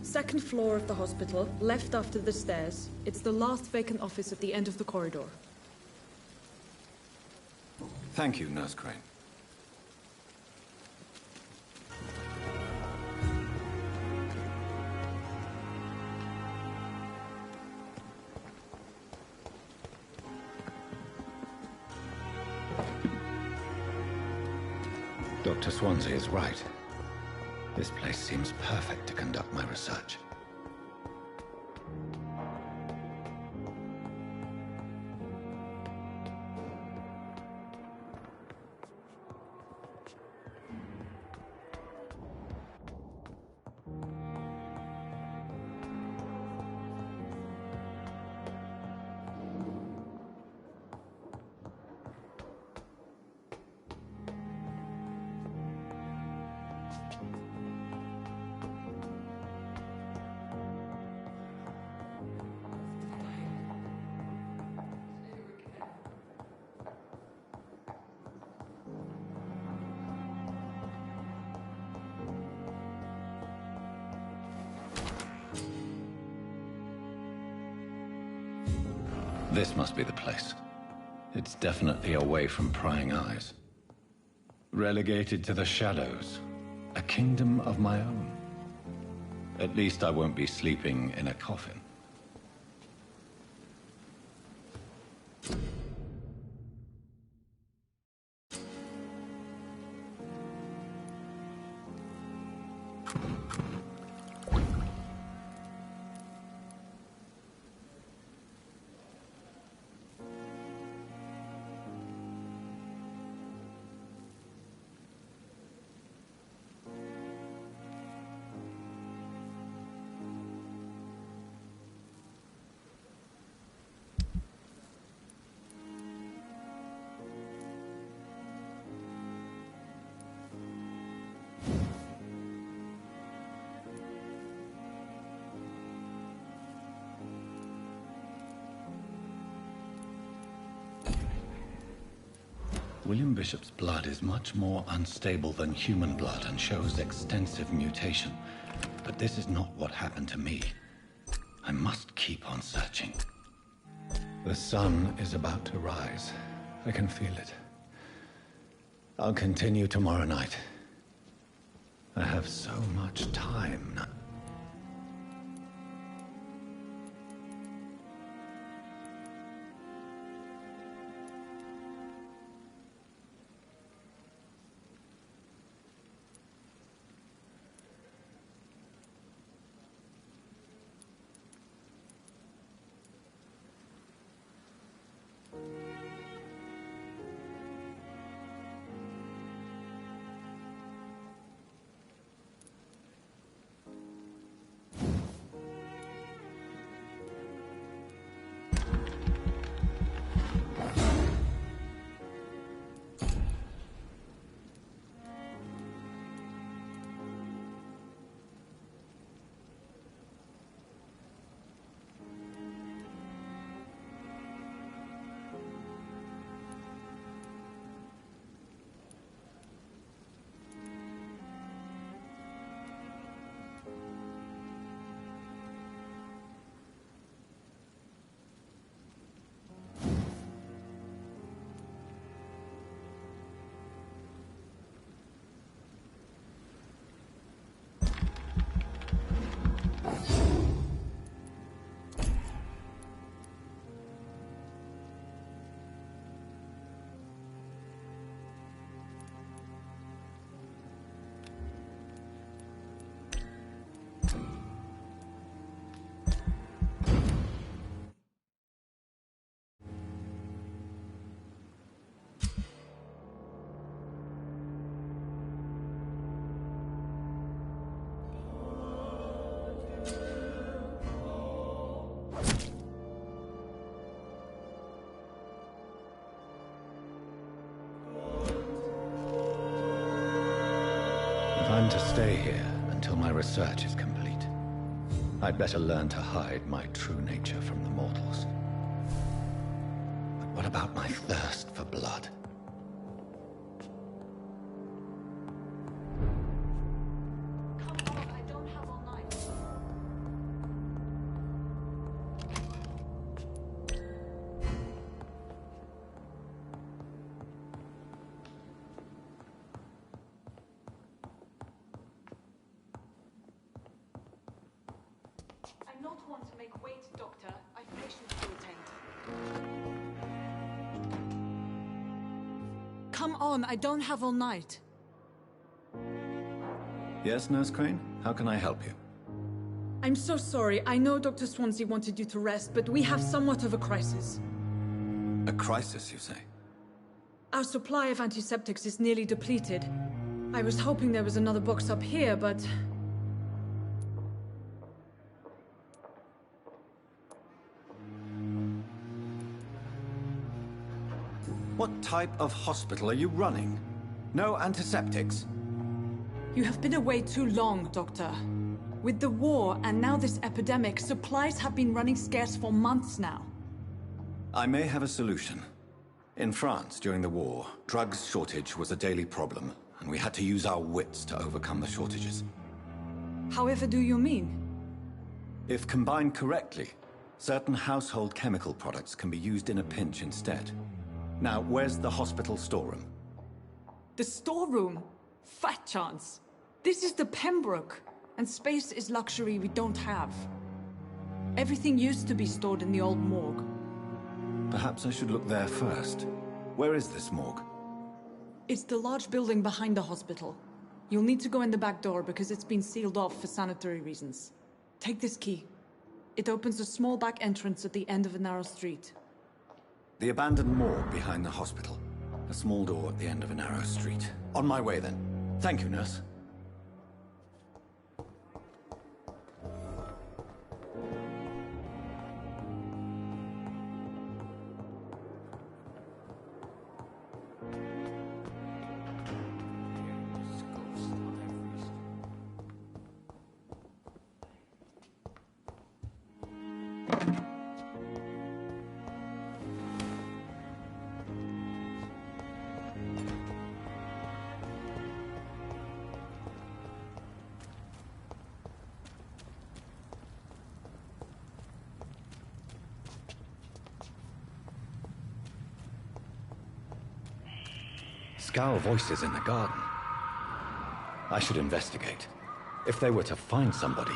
Second floor of the hospital, left after the stairs. It's the last vacant office at the end of the corridor. Thank you, Nurse Crane. Dr. Swansea is right. This place seems perfect to conduct my research. This must be the place. It's definitely away from prying eyes. Relegated to the shadows. A kingdom of my own. At least I won't be sleeping in a coffin. William Bishop's blood is much more unstable than human blood and shows extensive mutation. But this is not what happened to me. I must keep on searching. The sun is about to rise. I can feel it. I'll continue tomorrow night. I have so much time now. plan to stay here until my research is complete. I'd better learn to hide my true nature from the mortals. But what about my thirst for blood? I'm not one to make wait, Doctor. I've patients to attend. Come on, I don't have all night. Yes, Nurse Crane? How can I help you? I'm so sorry. I know Dr. Swansea wanted you to rest, but we have somewhat of a crisis. A crisis, you say? Our supply of antiseptics is nearly depleted. I was hoping there was another box up here, but... What type of hospital are you running? No antiseptics? You have been away too long, Doctor. With the war and now this epidemic, supplies have been running scarce for months now. I may have a solution. In France, during the war, drugs shortage was a daily problem, and we had to use our wits to overcome the shortages. However do you mean? If combined correctly, certain household chemical products can be used in a pinch instead. Now, where's the hospital storeroom? The storeroom? Fat chance. This is the Pembroke, and space is luxury we don't have. Everything used to be stored in the old morgue. Perhaps I should look there first. Where is this morgue? It's the large building behind the hospital. You'll need to go in the back door because it's been sealed off for sanitary reasons. Take this key. It opens a small back entrance at the end of a narrow street. The abandoned morgue behind the hospital. A small door at the end of a narrow street. On my way then. Thank you, nurse. Scowl voices in the garden. I should investigate. If they were to find somebody...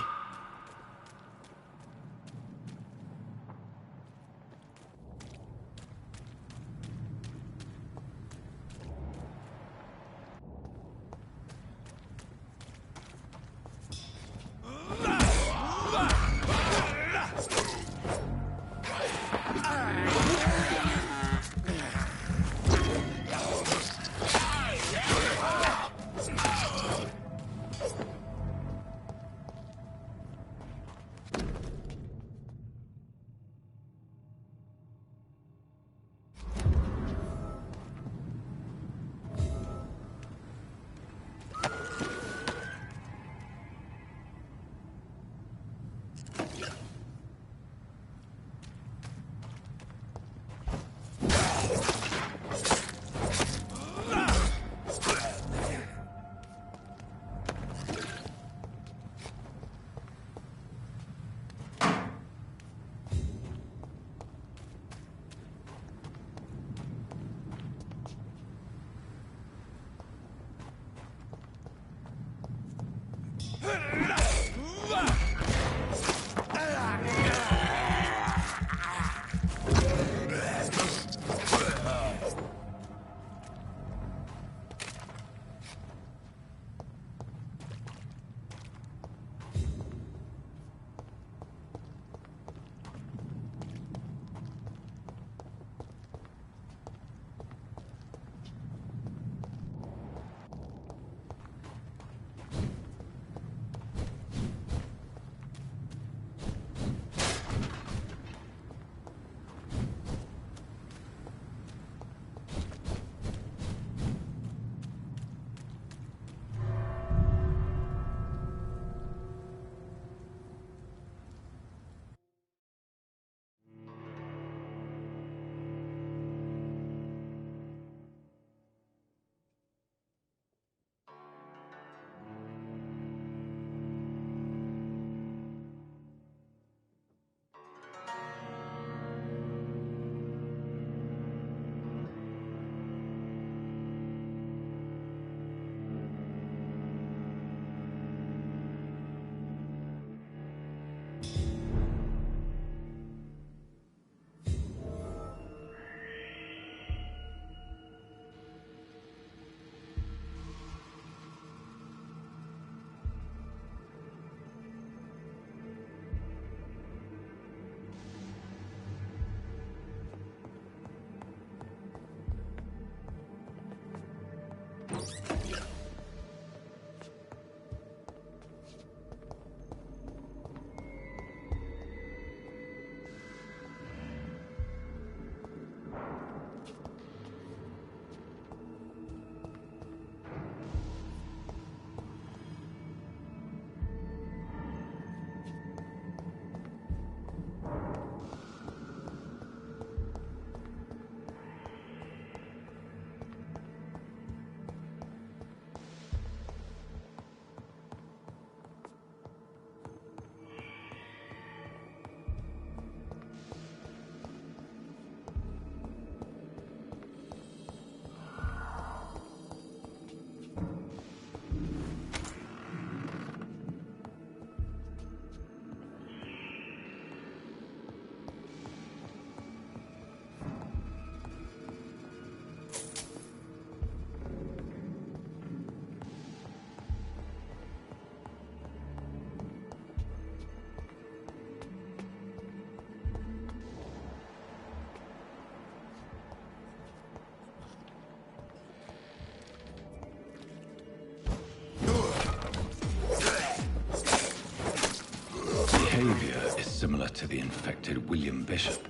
to the infected William Bishop.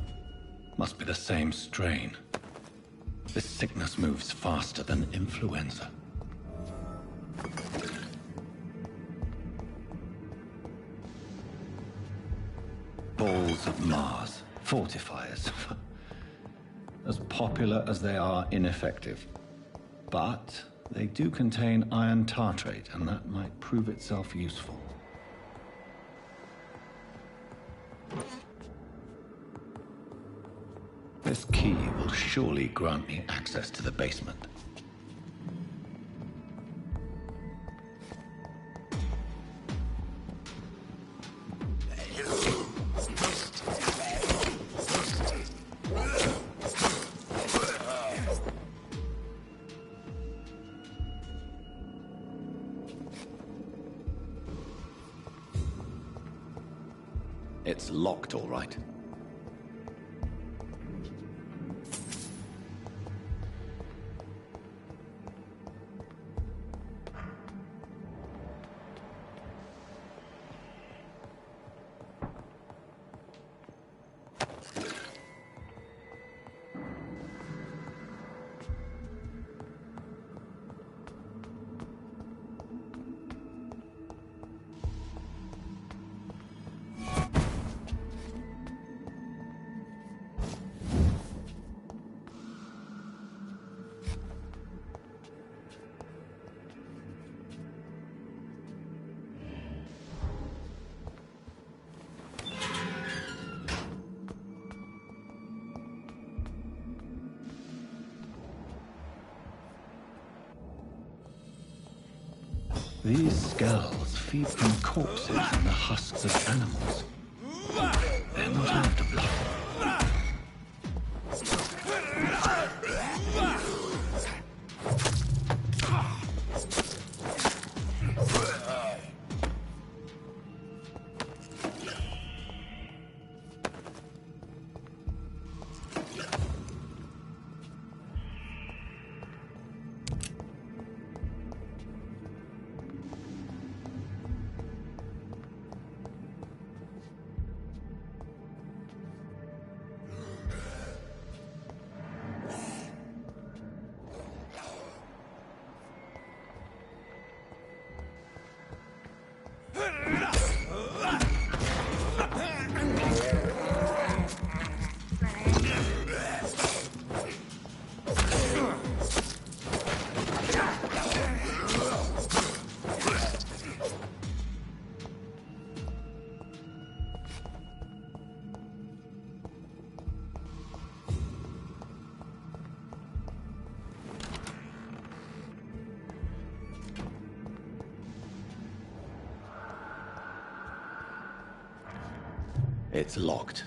Must be the same strain. This sickness moves faster than influenza. Balls of Mars. Fortifiers. As popular as they are ineffective. But they do contain iron tartrate, and that might prove itself useful. This key will surely grant me access to the basement. It's locked, all right. These skulls feed from corpses and the husks of animals. They're not after blood. It's locked.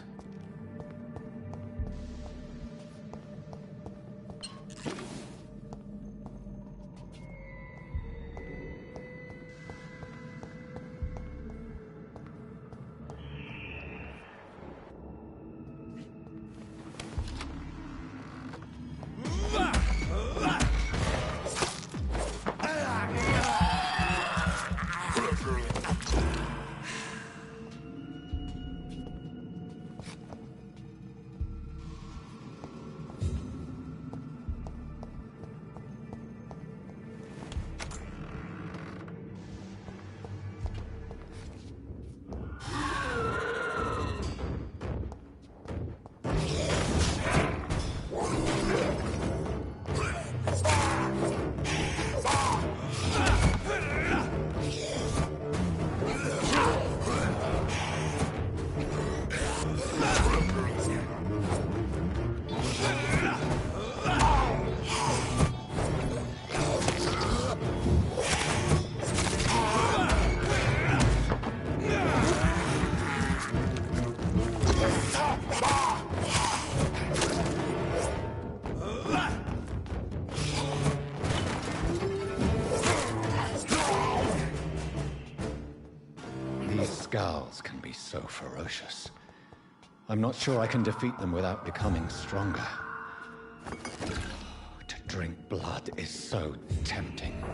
Skulls can be so ferocious. I'm not sure I can defeat them without becoming stronger. To drink blood is so tempting.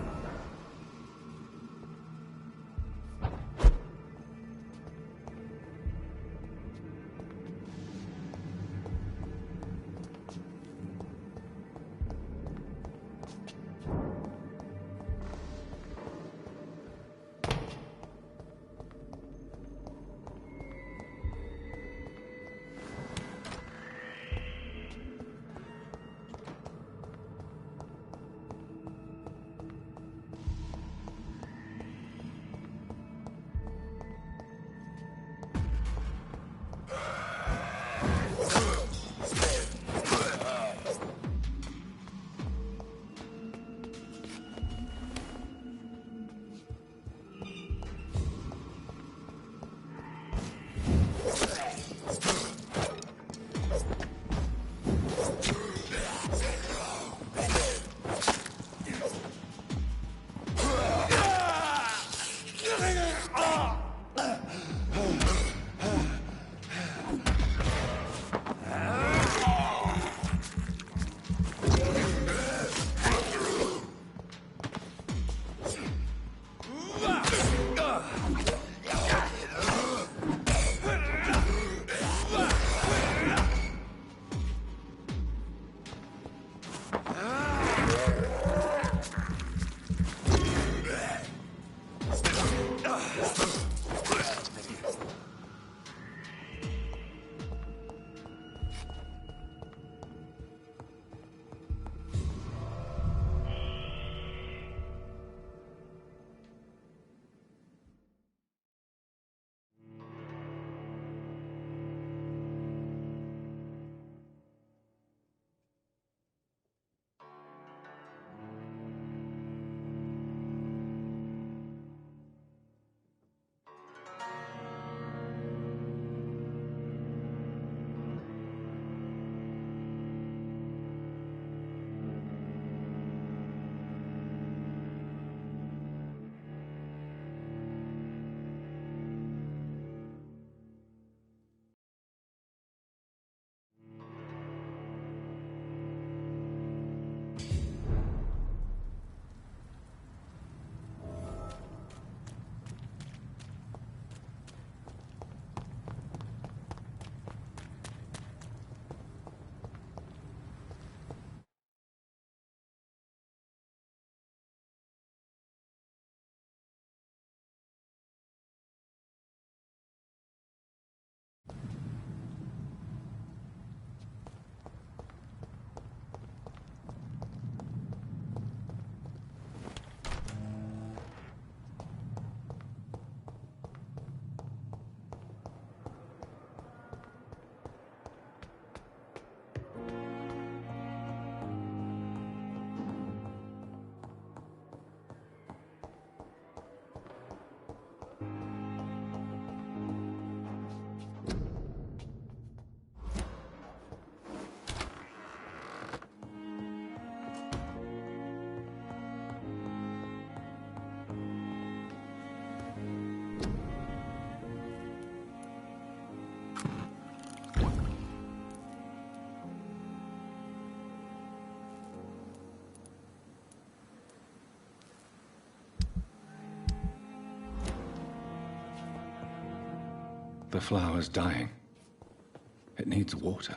The flower's dying. It needs water.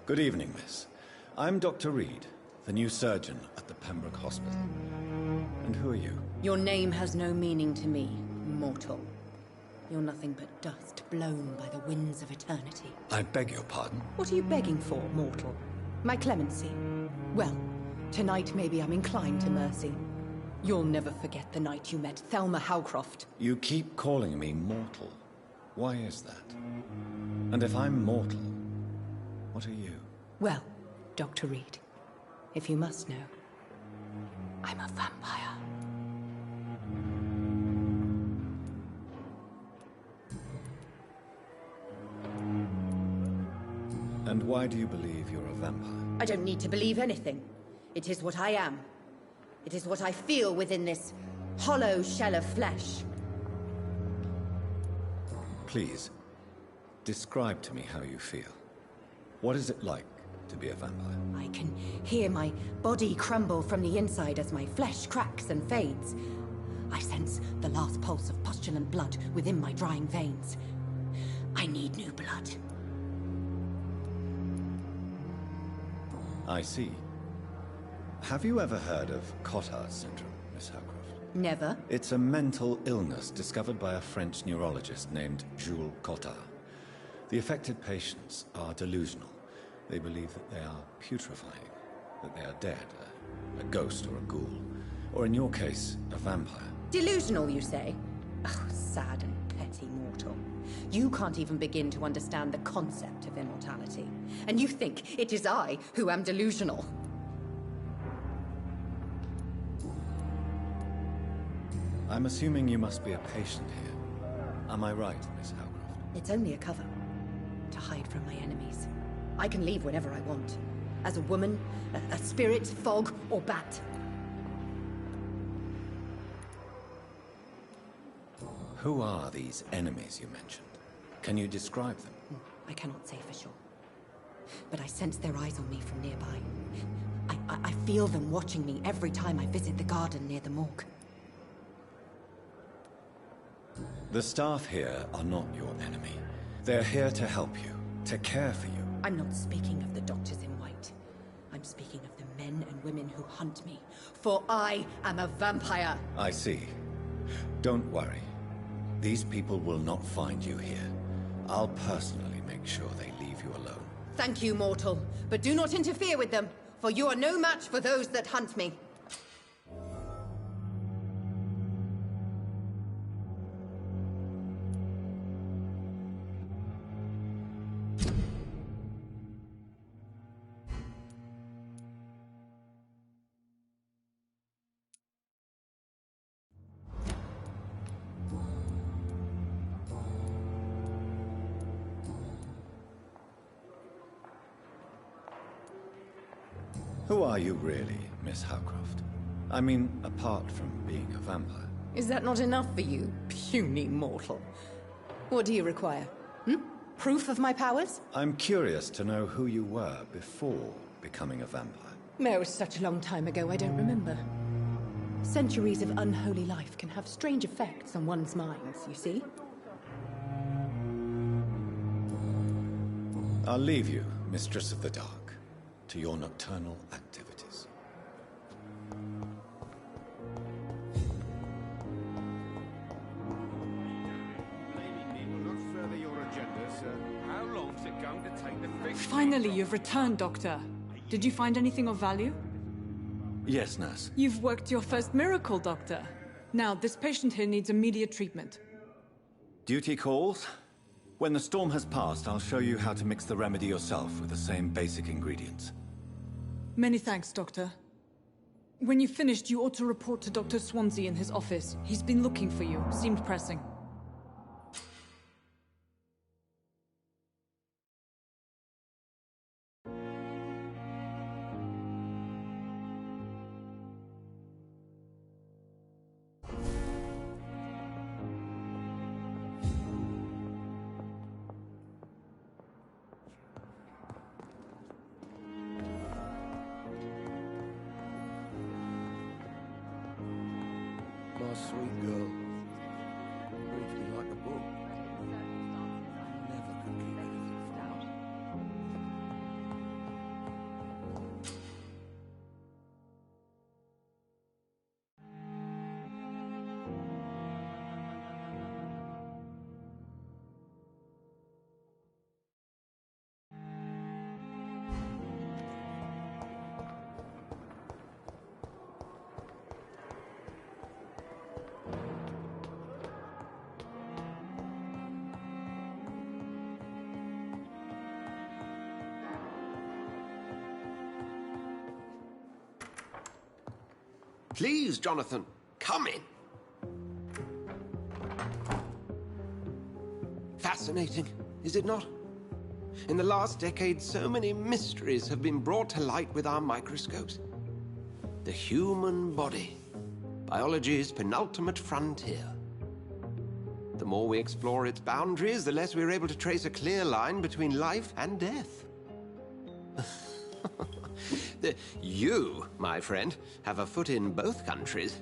Good evening, miss. I'm Dr. Reid, the new surgeon at the Pembroke Hospital. And who are you? Your name has no meaning to me, mortal. You're nothing but dust blown by the winds of eternity. I beg your pardon? What are you begging for, mortal? My clemency? Well, tonight maybe I'm inclined to mercy. You'll never forget the night you met Thelma Howcroft. You keep calling me mortal. Why is that? And if I'm mortal, what are you? Well, Dr. Reid, if you must know, I'm a vampire. And why do you believe you're a vampire? I don't need to believe anything. It is what I am. It is what I feel within this hollow shell of flesh. Please, describe to me how you feel. What is it like to be a vampire? I can hear my body crumble from the inside as my flesh cracks and fades. I sense the last pulse of postulant blood within my drying veins. I need new blood. I see. Have you ever heard of Cotard syndrome, Miss Howcroft? Never. It's a mental illness discovered by a French neurologist named Jules Cotard. The affected patients are delusional. They believe that they are putrefying, that they are dead, a ghost or a ghoul, or in your case, a vampire. Delusional, you say? Oh, sad and petty mortal. You can't even begin to understand the concept of immortality. And you think it is I who am delusional. I'm assuming you must be a patient here. Am I right, Miss Howcroft? It's only a cover. To hide from my enemies. I can leave whenever I want. As a woman, a spirit, fog, or bat. Who are these enemies you mentioned? Can you describe them? I cannot say for sure. But I sense their eyes on me from nearby. I feel them watching me every time I visit the garden near the morgue. The staff here are not your enemy. They're here to help you, to care for you. I'm not speaking of the doctors in white. I'm speaking of the men and women who hunt me. For I am a vampire. I see. Don't worry. These people will not find you here. I'll personally make sure they leave you alone. Thank you, mortal. But do not interfere with them, for you are no match for those that hunt me. Who are you really, Miss Howcroft? I mean, apart from being a vampire. Is that not enough for you, puny mortal? What do you require? Proof of my powers? I'm curious to know who you were before becoming a vampire. It was such a long time ago, I don't remember. Centuries of unholy life can have strange effects on one's minds, you see? I'll leave you, Mistress of the Dark, to your nocturnal activities. Finally, you've returned, Doctor. Did you find anything of value? Yes, nurse. You've worked your first miracle, Doctor. Now, this patient here needs immediate treatment. Duty calls. When the storm has passed, I'll show you how to mix the remedy yourself with the same basic ingredients. Many thanks, Doctor. When you've finished, you ought to report to Dr. Swansea in his office. He's been looking for you. Seemed pressing. My sweet girl. Reads me like a book. Never could keep anything from her. Please, Jonathan, come in. Fascinating, is it not? In the last decade, so many mysteries have been brought to light with our microscopes. The human body, biology's penultimate frontier. The more we explore its boundaries, the less we're able to trace a clear line between life and death. You, my friend, have a foot in both countries.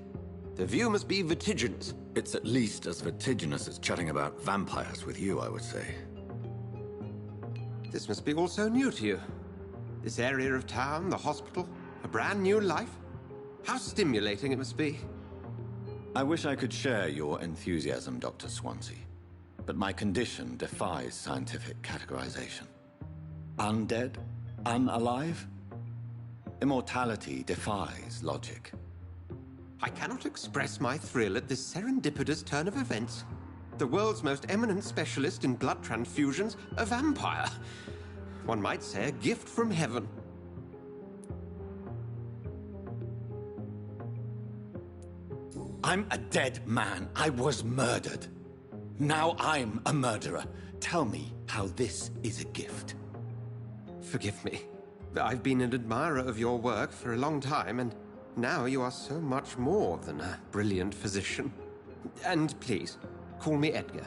The view must be vertiginous. It's at least as vertiginous as chatting about vampires with you, I would say. This must be all so new to you. This area of town, the hospital, a brand new life. How stimulating it must be. I wish I could share your enthusiasm, Dr. Swansea. But my condition defies scientific categorization. Undead? Unalive? Immortality defies logic. I cannot express my thrill at this serendipitous turn of events. The world's most eminent specialist in blood transfusions, a vampire. One might say a gift from heaven. I'm a dead man. I was murdered. Now I'm a murderer. Tell me how this is a gift. Forgive me. I've been an admirer of your work for a long time, and now you are so much more than a brilliant physician. And please, call me Edgar.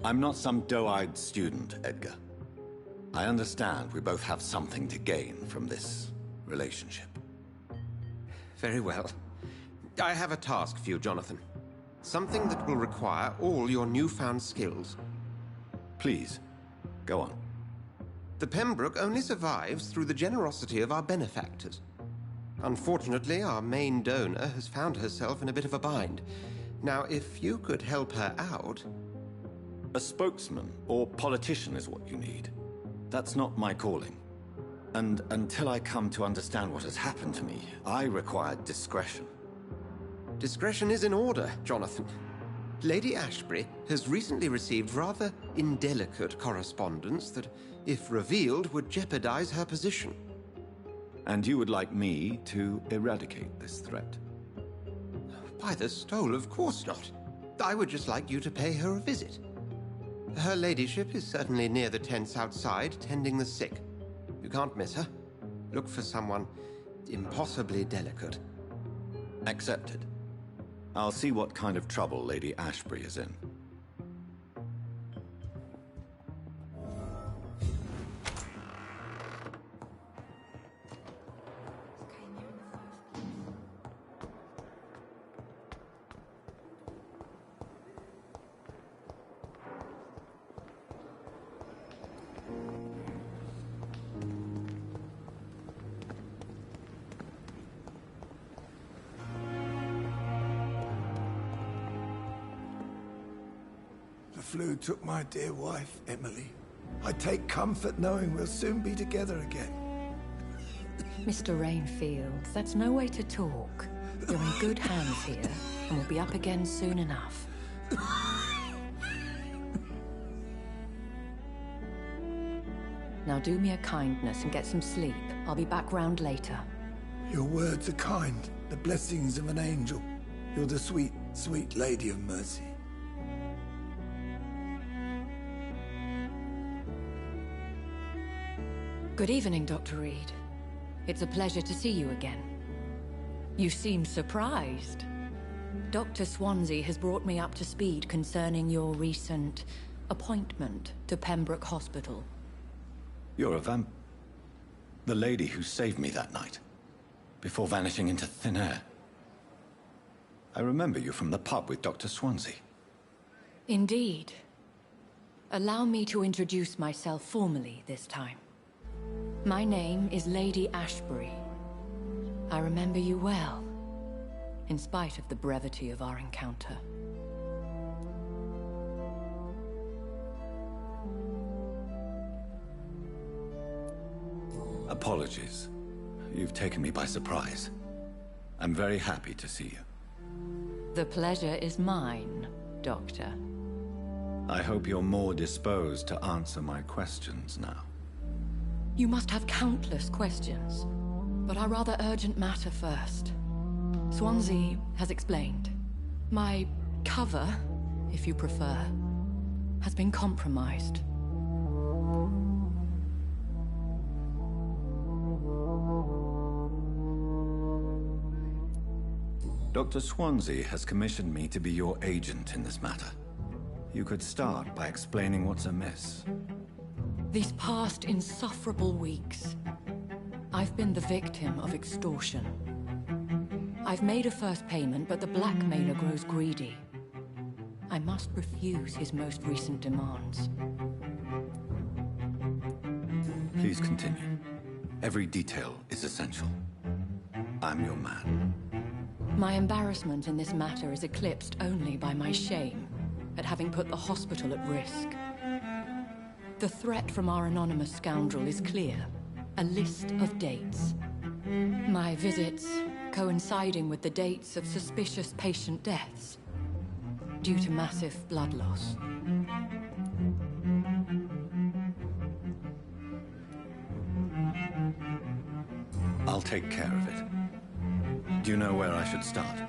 I'm not some doe-eyed student, Edgar. I understand we both have something to gain from this relationship. Very well. I have a task for you, Jonathan. Something that will require all your newfound skills. Please, go on. The Pembroke only survives through the generosity of our benefactors. Unfortunately, our main donor has found herself in a bit of a bind. Now, if you could help her out... A spokesman or politician is what you need. That's not my calling. And until I come to understand what has happened to me, I require discretion. Discretion is in order, Jonathan. Lady Ashbury has recently received rather indelicate correspondence that, if revealed, would jeopardize her position. And you would like me to eradicate this threat? By the stole, of course not. I would just like you to pay her a visit. Her ladyship is certainly near the tents outside, tending the sick. You can't miss her. Look for someone impossibly delicate. Accepted. I'll see what kind of trouble Lady Ashbury is in. flu took my dear wife, Emily. I take comfort knowing we'll soon be together again. Mr. Rainfield, that's no way to talk. You're in good hands here, and we'll be up again soon enough. Now do me a kindness and get some sleep. I'll be back round later. Your words are kind, the blessings of an angel. You're the sweet, sweet Lady of Mercy. Good evening, Dr. Reid. It's a pleasure to see you again. You seem surprised. Dr. Swansea has brought me up to speed concerning your recent appointment to Pembroke Hospital. You're a the lady who saved me that night, before vanishing into thin air. I remember you from the pub with Dr. Swansea. Indeed. Allow me to introduce myself formally this time. My name is Lady Ashbury. I remember you well, in spite of the brevity of our encounter. Apologies. You've taken me by surprise. I'm very happy to see you. The pleasure is mine, Doctor. I hope you're more disposed to answer my questions now. You must have countless questions, but our rather urgent matter first. Swansea has explained. My cover, if you prefer, has been compromised. Dr. Swansea has commissioned me to be your agent in this matter. You could start by explaining what's amiss. These past insufferable weeks, I've been the victim of extortion. I've made a first payment, but the blackmailer grows greedy. I must refuse his most recent demands. Please continue. Every detail is essential. I'm your man. My embarrassment in this matter is eclipsed only by my shame at having put the hospital at risk. The threat from our anonymous scoundrel is clear. A list of dates. My visits coinciding with the dates of suspicious patient deaths due to massive blood loss. I'll take care of it. Do you know where I should start?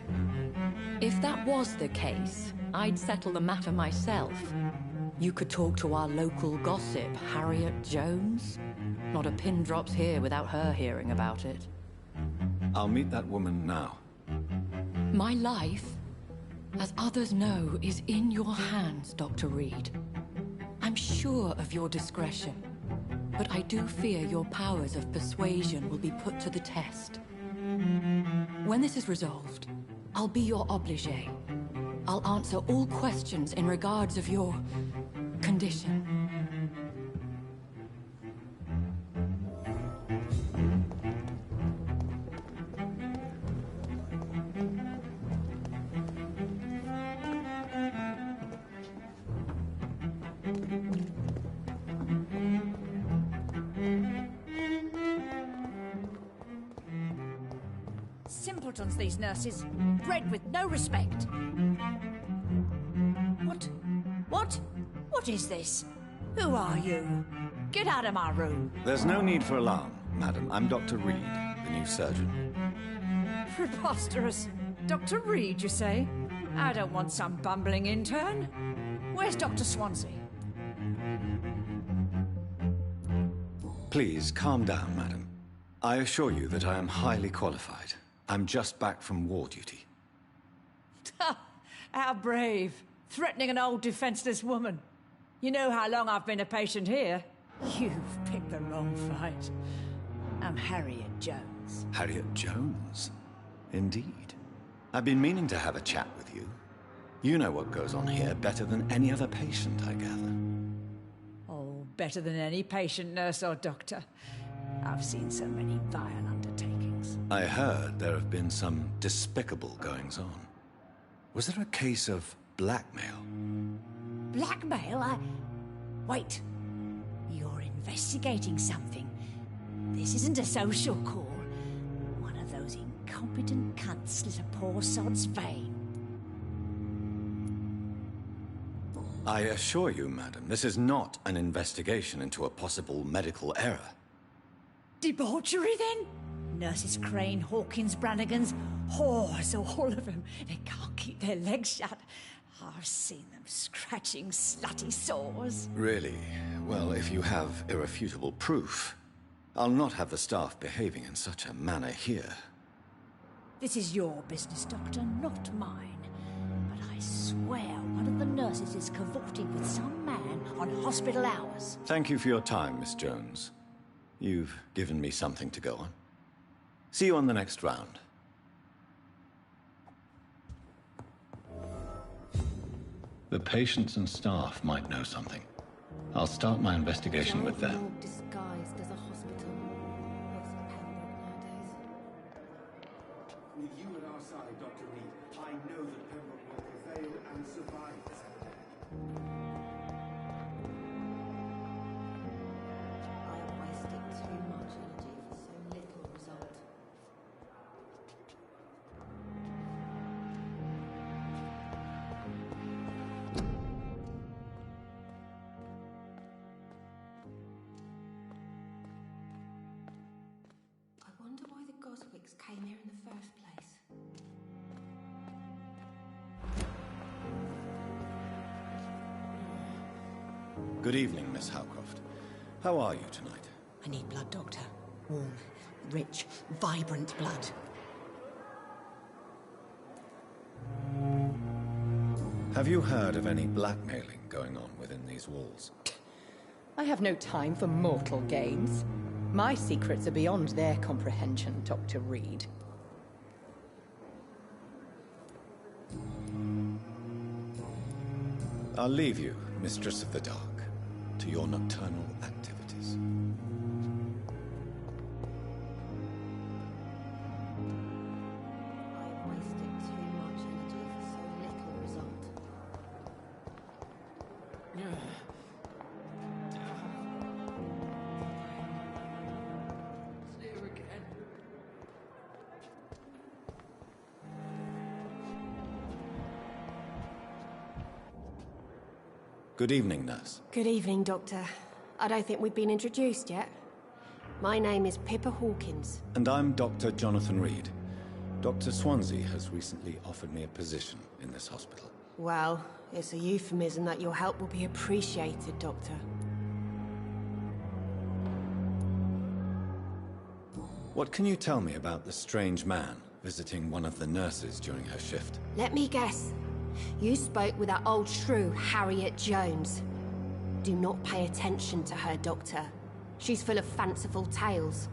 If that was the case, I'd settle the matter myself. You could talk to our local gossip, Harriet Jones. Not a pin drops here without her hearing about it. I'll meet that woman now. My life, as others know, is in your hands, Dr. Reid. I'm sure of your discretion, but I do fear your powers of persuasion will be put to the test. When this is resolved, I'll be your obligé. I'll answer all questions in regards of your condition. Simpletons, these nurses. Bred with no respect. What is this? Who are you? Get out of my room. There's no need for alarm, madam. I'm Dr. Reid, the new surgeon. Preposterous. Dr. Reid, you say? I don't want some bumbling intern. Where's Dr. Swansea? Please, calm down, madam. I assure you that I am highly qualified. I'm just back from war duty. How brave. Threatening an old defenseless woman. You know how long I've been a patient here? You've picked the wrong fight. I'm Harriet Jones. Harriet Jones? Indeed. I've been meaning to have a chat with you. You know what goes on here better than any other patient, I gather. Oh, better than any patient, nurse or doctor. I've seen so many vile undertakings. I heard there have been some despicable goings-on. Was there a case of blackmail? Blackmail? Wait. You're investigating something. This isn't a social call. One of those incompetent cunts slit a poor sod's vein. I assure you, madam, this is not an investigation into a possible medical error. Debauchery, then? Nurses Crane, Hawkins, Brannigans, whores, all of them. They can't keep their legs shut. I've seen them scratching slutty sores. Really? Well, if you have irrefutable proof, I'll not have the staff behaving in such a manner here. This is your business, Doctor, not mine. But I swear one of the nurses is cavorting with some man on hospital hours. Thank you for your time, Miss Jones. You've given me something to go on. See you on the next round. The patients and staff might know something. I'll start my investigation with them. Disguised as a hospital. What's in Pembroke nowadays? With you at our side, Dr. Reid, I know that Pembroke will prevail and survive this attack. I have wasted too much energy for so little result. I wonder why the Goswicks came here in the first place. Good evening, Miss Howcroft. How are you tonight? I need blood, Doctor. Warm, rich, vibrant blood. Have you heard of any blackmailing going on within these walls? I have no time for mortal games. My secrets are beyond their comprehension, Dr. Reid. I'll leave you, Mistress of the Dark, to your nocturnal activities. I wasted too much energy for so little result. It's here again. Good evening, nurse. Good evening, Doctor. I don't think we've been introduced yet. My name is Pippa Hawkins. And I'm Dr. Jonathan Reid. Dr. Swansea has recently offered me a position in this hospital. Well, it's a euphemism that your help will be appreciated, Doctor. What can you tell me about the strange man visiting one of the nurses during her shift? Let me guess. You spoke with that old shrew, Harriet Jones. Do not pay attention to her, Doctor. She's full of fanciful tales.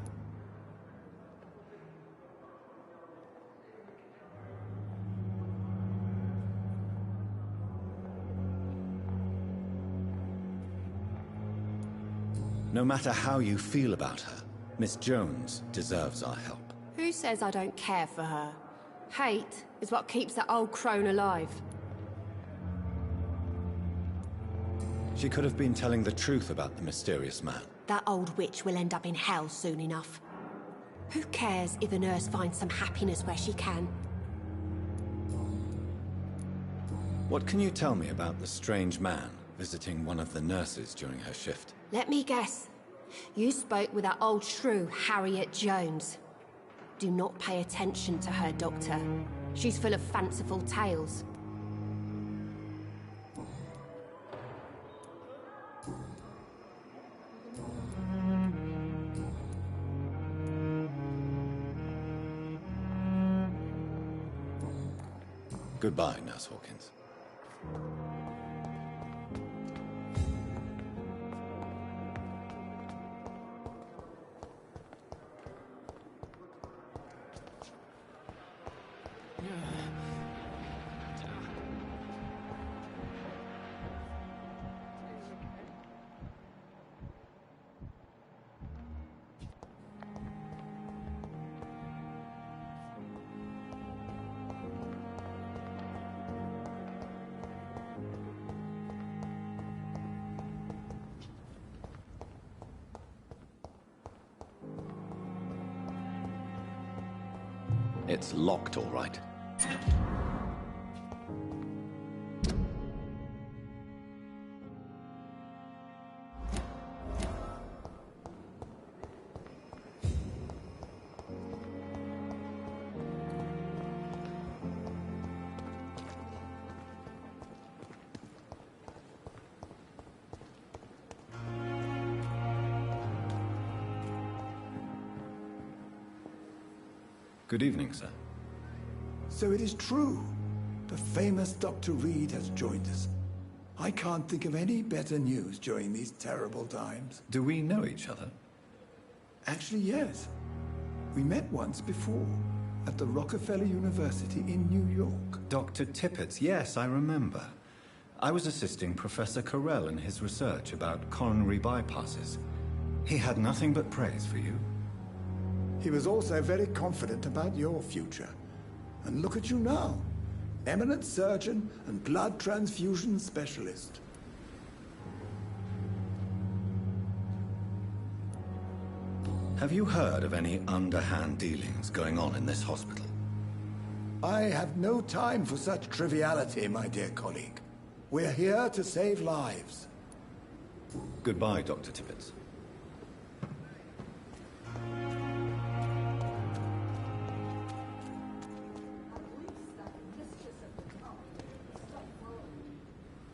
No matter how you feel about her, Miss Jones deserves our help. Who says I don't care for her? Hate is what keeps that old crone alive. She could have been telling the truth about the mysterious man. That old witch will end up in hell soon enough. Who cares if a nurse finds some happiness where she can? What can you tell me about the strange man visiting one of the nurses during her shift? Let me guess. You spoke with that old shrew, Harriet Jones. Do not pay attention to her, Doctor. She's full of fanciful tales. Goodbye, Nurse Hawkins. It's locked, all right. Good evening, sir. So it is true. The famous Dr. Reid has joined us. I can't think of any better news during these terrible times. Do we know each other? Actually, yes. We met once before, at the Rockefeller University in New York. Dr. Tippett's, yes, I remember. I was assisting Professor Carell in his research about coronary bypasses. He had nothing but praise for you. He was also very confident about your future. And look at you now. Eminent surgeon and blood transfusion specialist. Have you heard of any underhand dealings going on in this hospital? I have no time for such triviality, my dear colleague. We're here to save lives. Goodbye, Dr. Tippett.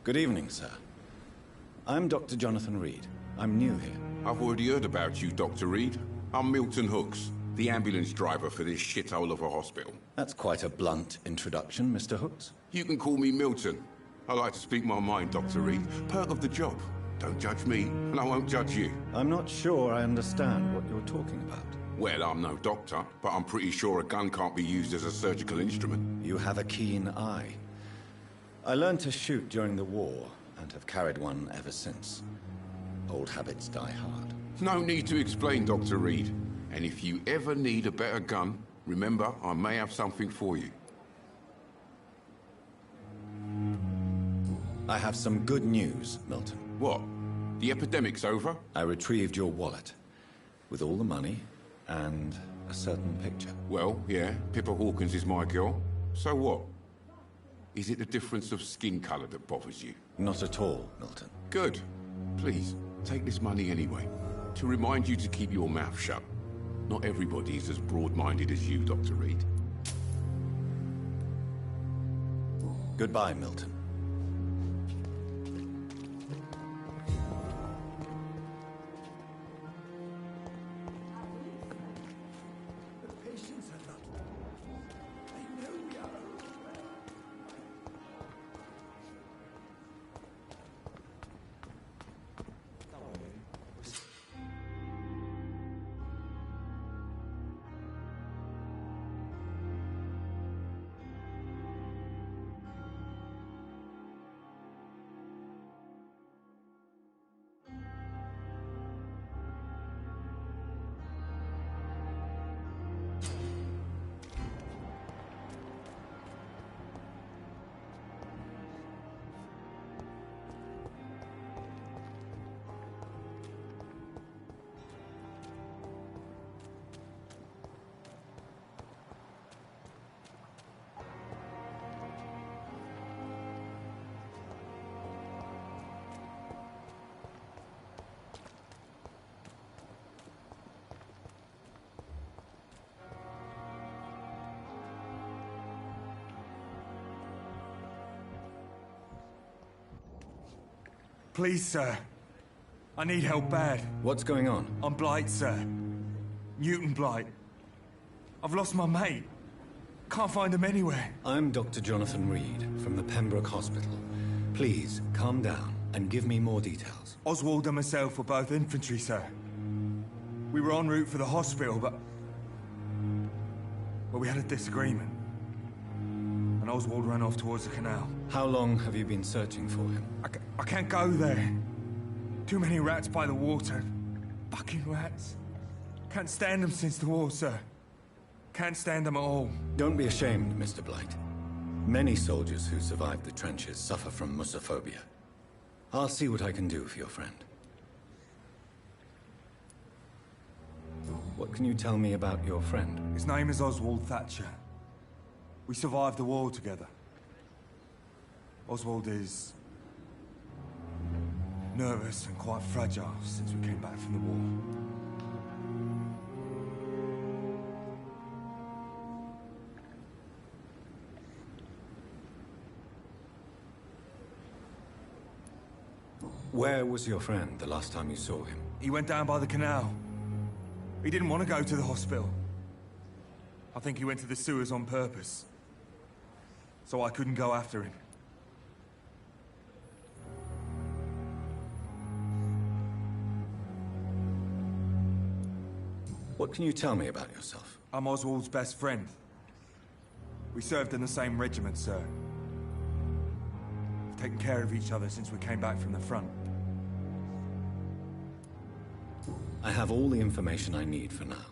Good evening, sir. I'm Dr. Jonathan Reid. I'm new here. I've already heard about you, Dr. Reid. I'm Milton Hooks, the ambulance driver for this shithole of a hospital. That's quite a blunt introduction, Mr. Hooks. You can call me Milton. I like to speak my mind, Dr. Reid. Perk of the job. Don't judge me, and I won't judge you. I'm not sure I understand what you're talking about. Well, I'm no doctor, but I'm pretty sure a gun can't be used as a surgical instrument. You have a keen eye. I learned to shoot during the war, and have carried one ever since. Old habits die hard. No need to explain, Dr. Reid. And if you ever need a better gun, remember, I may have something for you. I have some good news, Milton. What? The epidemic's over? I retrieved your wallet, with all the money, and a certain picture. Well, yeah, Pippa Hawkins is my girl. So what? Is it the difference of skin colour that bothers you? Not at all, Milton. Good. Please, take this money anyway. To remind you to keep your mouth shut. Not everybody is as broad-minded as you, Dr. Reid. Goodbye, Milton. Please, sir. I need help bad. What's going on? I'm Blight, sir. Newton Blight. I've lost my mate. Can't find him anywhere. I'm Dr. Jonathan Reid, from the Pembroke Hospital. Please, calm down and give me more details. Oswald and myself were both infantry, sir. We were en route for the hospital, but we had a disagreement. And Oswald ran off towards the canal. How long have you been searching for him? I can't go there. Too many rats by the water. Fucking rats. Can't stand them since the war, sir. Can't stand them at all. Don't be ashamed, Mr. Blight. Many soldiers who survived the trenches suffer from musophobia. I'll see what I can do for your friend. What can you tell me about your friend? His name is Oswald Thatcher. We survived the war together. Oswald is nervous and quite fragile since we came back from the war. Where was your friend the last time you saw him? He went down by the canal. He didn't want to go to the hospital. I think he went to the sewers on purpose. So I couldn't go after him. What can you tell me about yourself? I'm Oswald's best friend. We served in the same regiment, sir. We've taken care of each other since we came back from the front. I have all the information I need for now.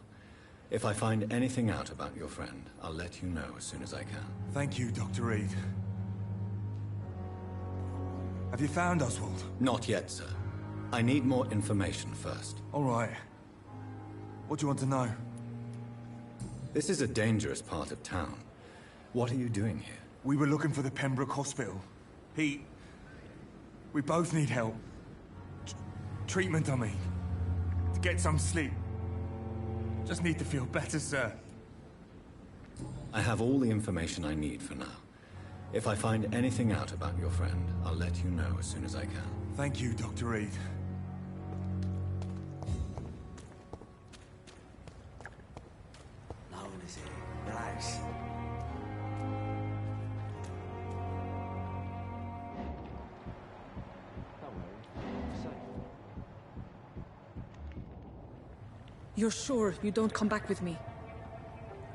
If I find anything out about your friend, I'll let you know as soon as I can. Thank you, Dr. Reid. Have you found Oswald? Not yet, sir. I need more information first. All right. What do you want to know? This is a dangerous part of town. What are you doing here? We were looking for the Pembroke Hospital. We both need help. Treatment, I mean. To get some sleep. Just need to feel better, sir. I have all the information I need for now. If I find anything out about your friend, I'll let you know as soon as I can. Thank you, Dr. Reid. No one is here. Relax. You're sure you don't come back with me?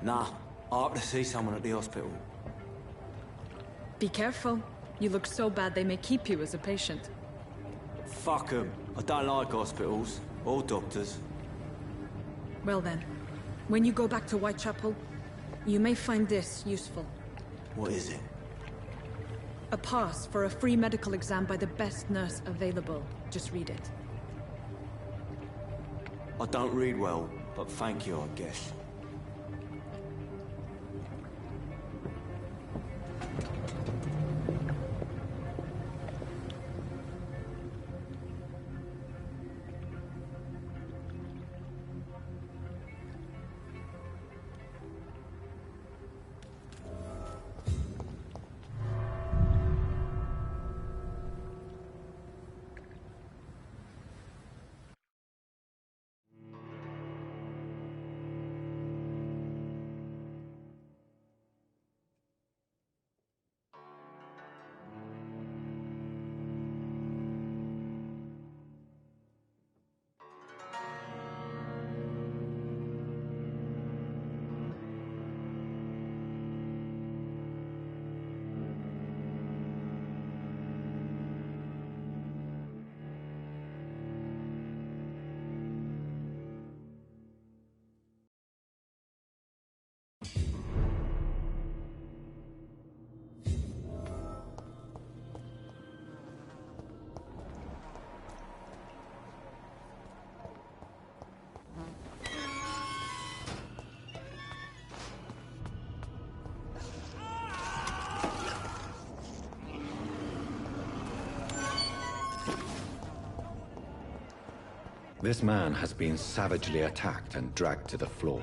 Nah, I have to see someone at the hospital. Be careful. You look so bad they may keep you as a patient. Fuck 'em. I don't like hospitals. Or doctors. Well then, when you go back to Whitechapel, you may find this useful. What is it? A pass for a free medical exam by the best nurse available. Just read it. I don't read well, but thank you, I guess. This man has been savagely attacked and dragged to the floor.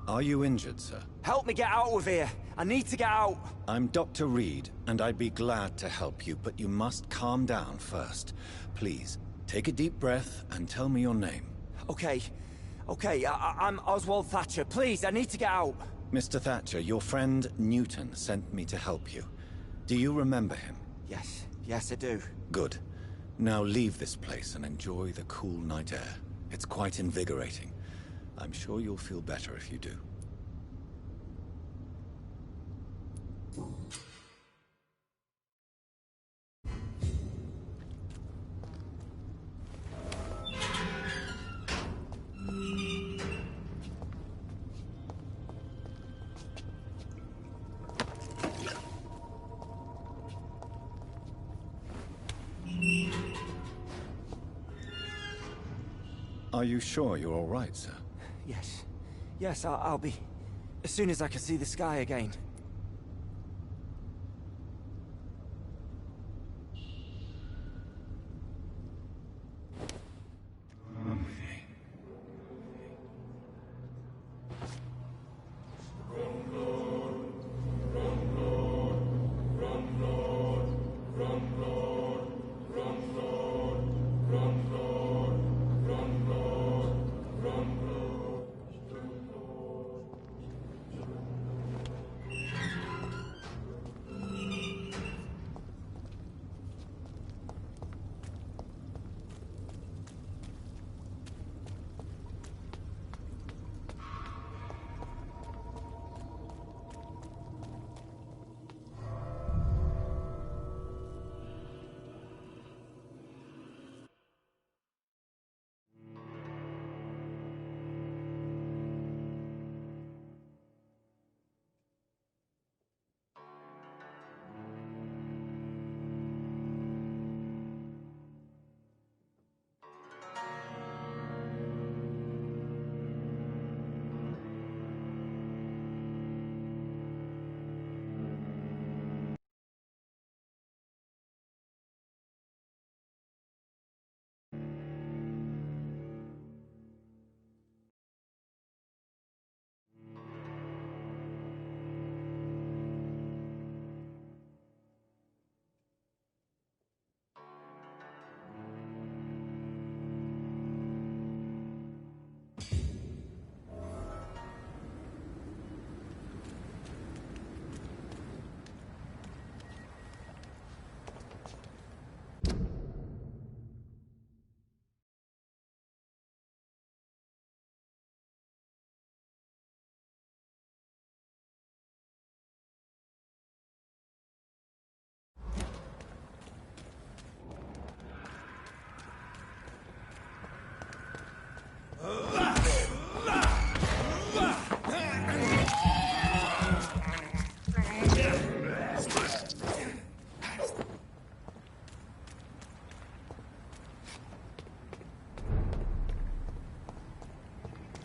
Are you injured, sir? Help me get out of here. I need to get out. I'm Dr. Reid, and I'd be glad to help you, but you must calm down first. Please, take a deep breath and tell me your name. Okay. I'm Oswald Thatcher. Please, I need to get out. Mr. Thatcher, your friend Newton sent me to help you. Do you remember him? Yes, I do. Good. Now leave this place and enjoy the cool night air. It's quite invigorating. I'm sure you'll feel better if you do. Are you sure you're all right, sir? Yes, I'll be. As soon as I can see the sky again.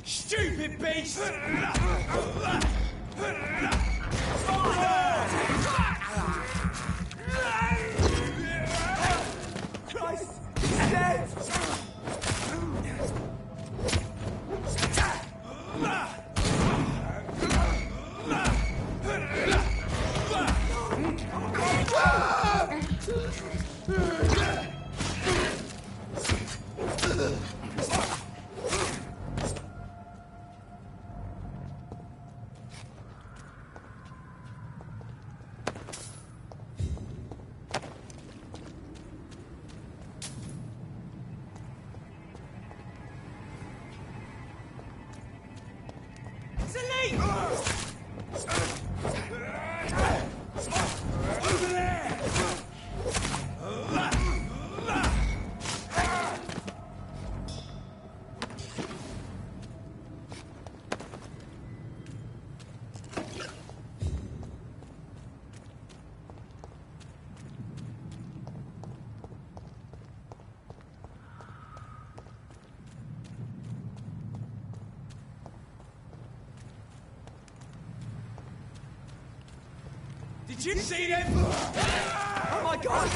Stupid beast! Christ! He's dead! Did you see them? Oh my God!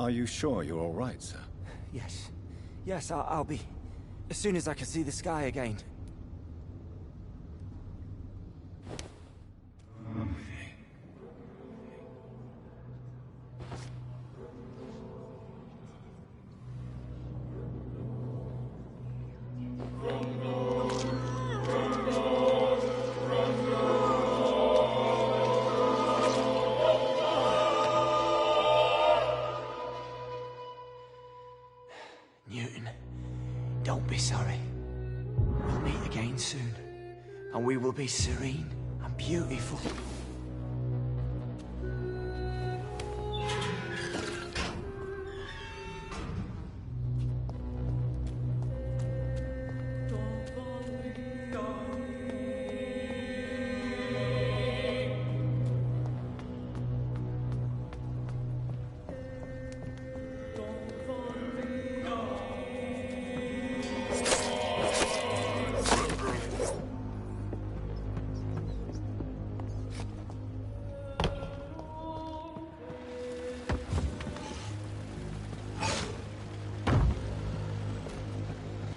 Are you sure you're all right, sir? Yes. Yes, I'll be. As soon as I can see the sky again. Newton, don't be sorry. We'll meet again soon, and we will be serene and beautiful.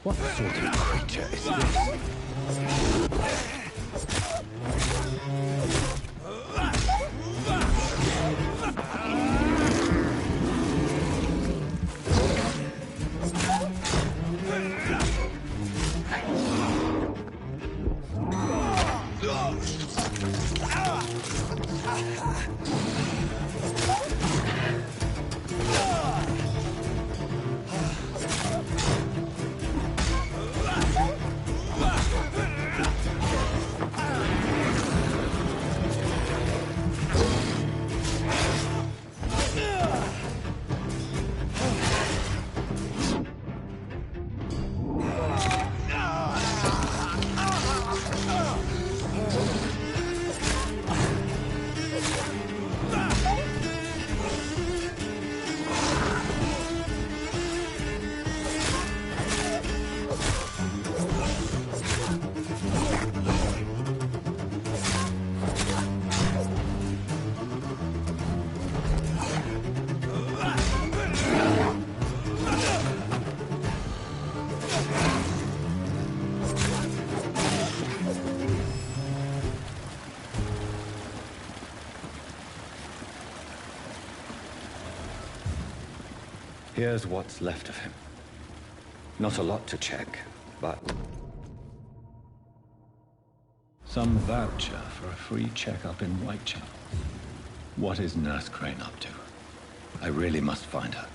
What sort of creature is this? Here's what's left of him. Not a lot to check, but... Some voucher for a free checkup in Whitechapel. What is Nurse Crane up to? I really must find her.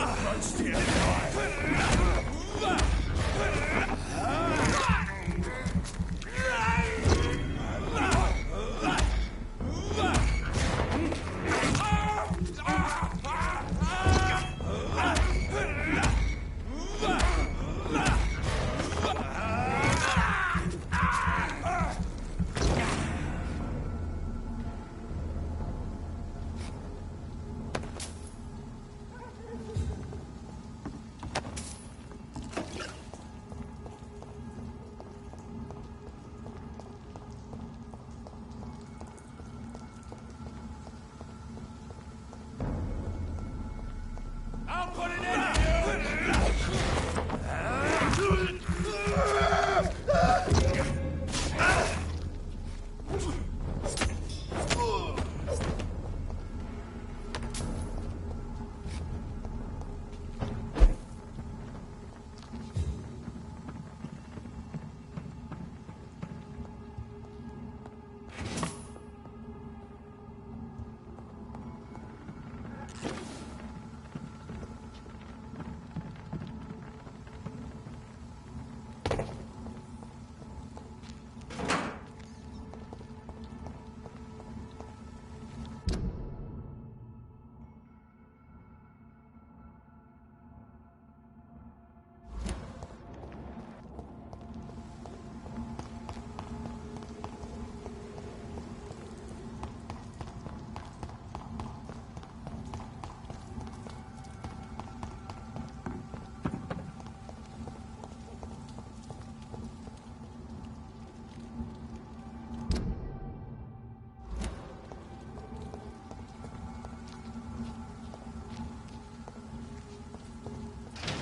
Don't steal it,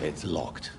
It's locked.